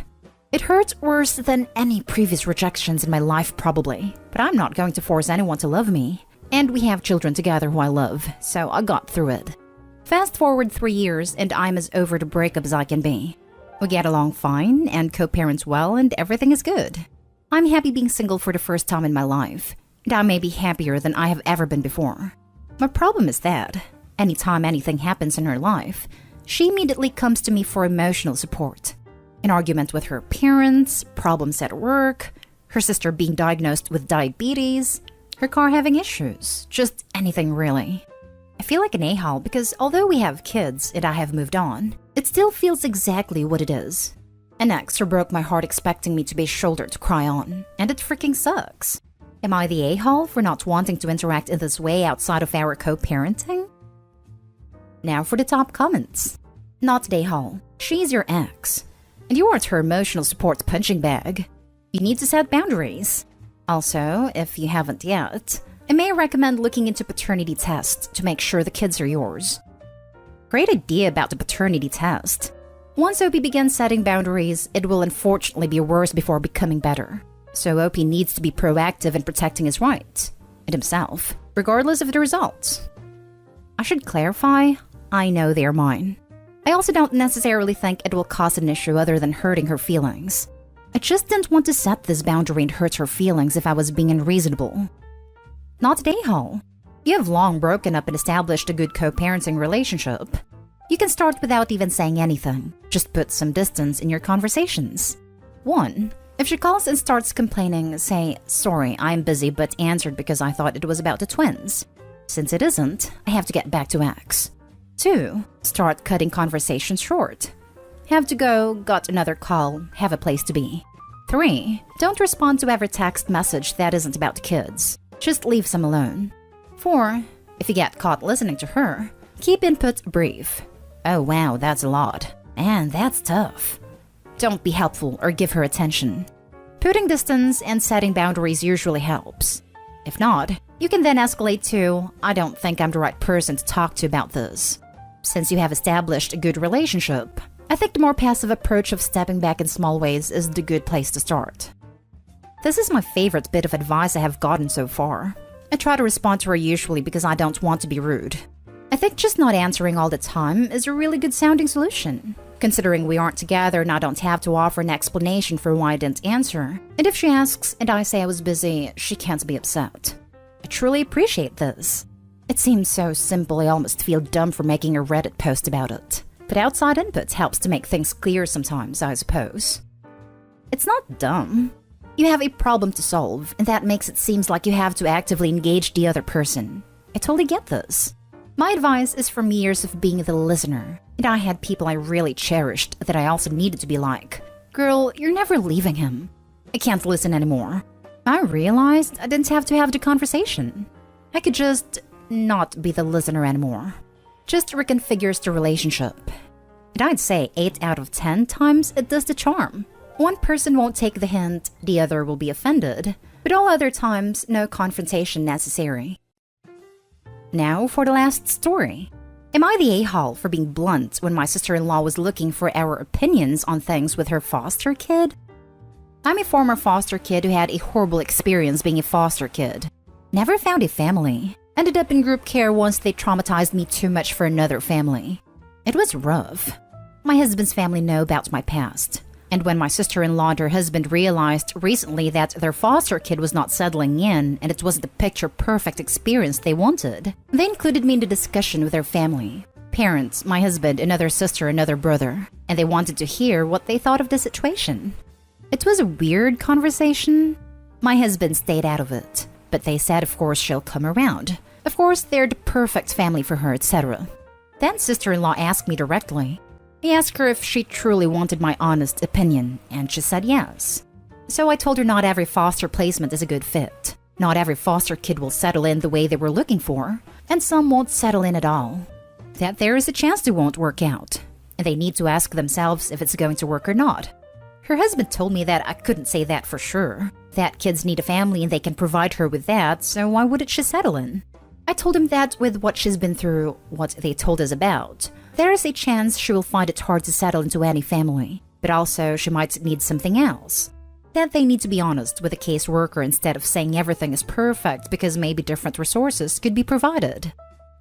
It hurt worse than any previous rejections in my life probably, but I'm not going to force anyone to love me, and we have children together who I love, so I got through it. Fast forward 3 years and I'm as over the breakup as I can be. We get along fine and co-parent well and everything is good. I'm happy being single for the first time in my life, and I may be happier than I have ever been before. My problem is that, anytime anything happens in her life, she immediately comes to me for emotional support. An argument with her parents, problems at work, her sister being diagnosed with diabetes, her car having issues, just anything really. I feel like an a-hole because although we have kids and I have moved on, it still feels exactly what it is. An ex who broke my heart expecting me to be a shoulder to cry on, and it freaking sucks. Am I the a-hole for not wanting to interact in this way outside of our co-parenting? Now for the top comments. Not the a-hole. She's your ex. And you aren't her emotional support punching bag. You need to set boundaries. Also, if you haven't yet, I may recommend looking into paternity tests to make sure the kids are yours. Great idea about the paternity test. Once OP begins setting boundaries, it will unfortunately be worse before becoming better. So OP needs to be proactive in protecting his rights, and himself, regardless of the results. I should clarify, I know they are mine. I also don't necessarily think it will cause an issue other than hurting her feelings. I just didn't want to set this boundary and hurt her feelings if I was being unreasonable. Not a a-hole. You have long broken up and established a good co-parenting relationship. You can start without even saying anything. Just put some distance in your conversations. 1. If she calls and starts complaining, say, "Sorry, I'm busy," but answered because I thought it was about the twins. Since it isn't, I have to get back to X. 2. Start cutting conversations short. Have to go, got another call, have a place to be. 3. Don't respond to every text message that isn't about the kids. Just leave some alone. 4. If you get caught listening to her, keep input brief. Oh wow, that's a lot. And that's tough. Don't be helpful or give her attention. Putting distance and setting boundaries usually helps. If not, you can then escalate to, "I don't think I'm the right person to talk to about this." Since you have established a good relationship, I think the more passive approach of stepping back in small ways is the good place to start. This is my favorite bit of advice I have gotten so far. I try to respond to her usually because I don't want to be rude. I think just not answering all the time is a really good sounding solution, considering we aren't together and I don't have to offer an explanation for why I didn't answer. And if she asks and I say I was busy, she can't be upset. I truly appreciate this. It seems so simple I almost feel dumb for making a Reddit post about it. But outside input helps to make things clear sometimes, I suppose. It's not dumb. You have a problem to solve, and that makes it seem like you have to actively engage the other person. I totally get this. My advice is from years of being the listener, and I had people I really cherished that I also needed to be like, "Girl, you're never leaving him. I can't listen anymore." I realized I didn't have to have the conversation. I could just not be the listener anymore. Just reconfigures the relationship. And I'd say 8 out of 10 times it does the charm. One person won't take the hint, the other will be offended, but all other times, no confrontation necessary. Now for the last story. Am I the a-hole for being blunt when my sister-in-law was looking for our opinions on things with her foster kid? I'm a former foster kid who had a horrible experience being a foster kid. Never found a family. Ended up in group care once they traumatized me too much for another family. It was rough. My husband's family know about my past. And when my sister-in-law and her husband realized recently that their foster kid was not settling in and it wasn't the picture-perfect experience they wanted, they included me in the discussion with their family. Parents, my husband, another sister, another brother. And they wanted to hear what they thought of the situation. It was a weird conversation. My husband stayed out of it, but they said of course she'll come around. Of course, they're the perfect family for her, etc. Then sister-in-law asked me directly. I asked her if she truly wanted my honest opinion, and she said yes. So I told her not every foster placement is a good fit. Not every foster kid will settle in the way they were looking for, and some won't settle in at all. That there is a chance they won't work out, and they need to ask themselves if it's going to work or not. Her husband told me that I couldn't say that for sure, that kids need a family and they can provide her with that, so why wouldn't she settle in? I told him that with what she's been through, what they told us about, there is a chance she will find it hard to settle into any family, but also she might need something else. That they need to be honest with a caseworker instead of saying everything is perfect because maybe different resources could be provided.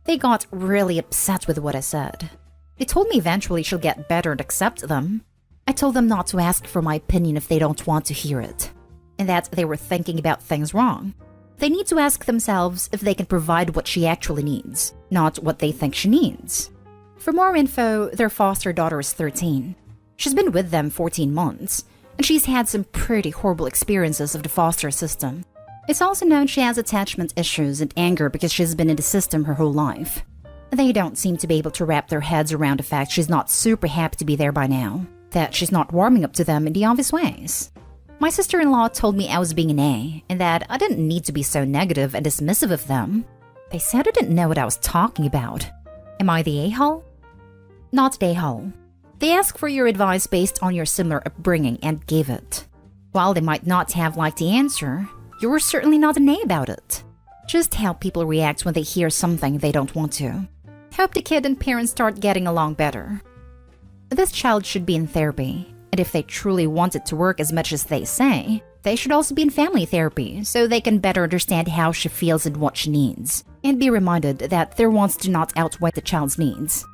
They got really upset with what I said. They told me eventually she'll get better and accept them. I told them not to ask for my opinion if they don't want to hear it, and that they were thinking about things wrong. They need to ask themselves if they can provide what she actually needs, not what they think she needs. For more info, their foster daughter is 13. She's been with them 14 months, and she's had some pretty horrible experiences of the foster system. It's also known she has attachment issues and anger because she's been in the system her whole life. They don't seem to be able to wrap their heads around the fact she's not super happy to be there by now, that she's not warming up to them in the obvious ways. My sister-in-law told me I was being an A, and that I didn't need to be so negative and dismissive of them. They said I didn't know what I was talking about. Am I the a-hole? Not the a-hole. They ask for your advice based on your similar upbringing and gave it. While they might not have liked the answer, you were certainly not an A about it. Just how people react when they hear something they don't want to. Hope the kid and parents start getting along better. This child should be in therapy, and if they truly want it to work as much as they say, they should also be in family therapy so they can better understand how she feels and what she needs, and be reminded that their wants do not outweigh the child's needs.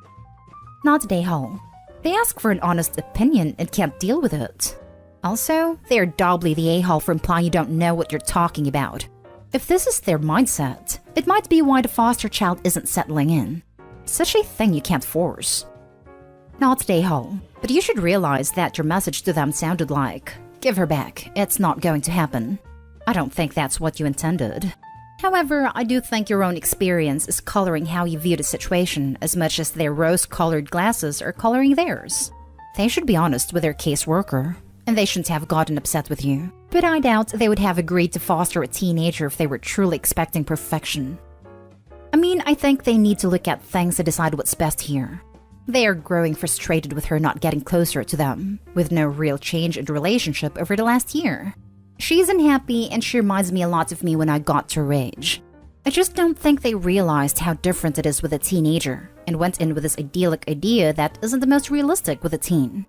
Not the a-hole. They ask for an honest opinion and can't deal with it. Also, they are doubly the a-hole for implying you don't know what you're talking about. If this is their mindset, it might be why the foster child isn't settling in. Such a thing you can't force. Not the a-hole, but you should realize that your message to them sounded like, give her back, it's not going to happen. I don't think that's what you intended. However, I do think your own experience is coloring how you view the situation as much as their rose-colored glasses are coloring theirs. They should be honest with their caseworker, and they shouldn't have gotten upset with you. But I doubt they would have agreed to foster a teenager if they were truly expecting perfection. I think they need to look at things to decide what's best here. They are growing frustrated with her not getting closer to them, with no real change in the relationship over the last year. She's unhappy and she reminds me a lot of me when I got to her age. I just don't think they realized how different it is with a teenager, and went in with this idyllic idea that isn't the most realistic with a teen.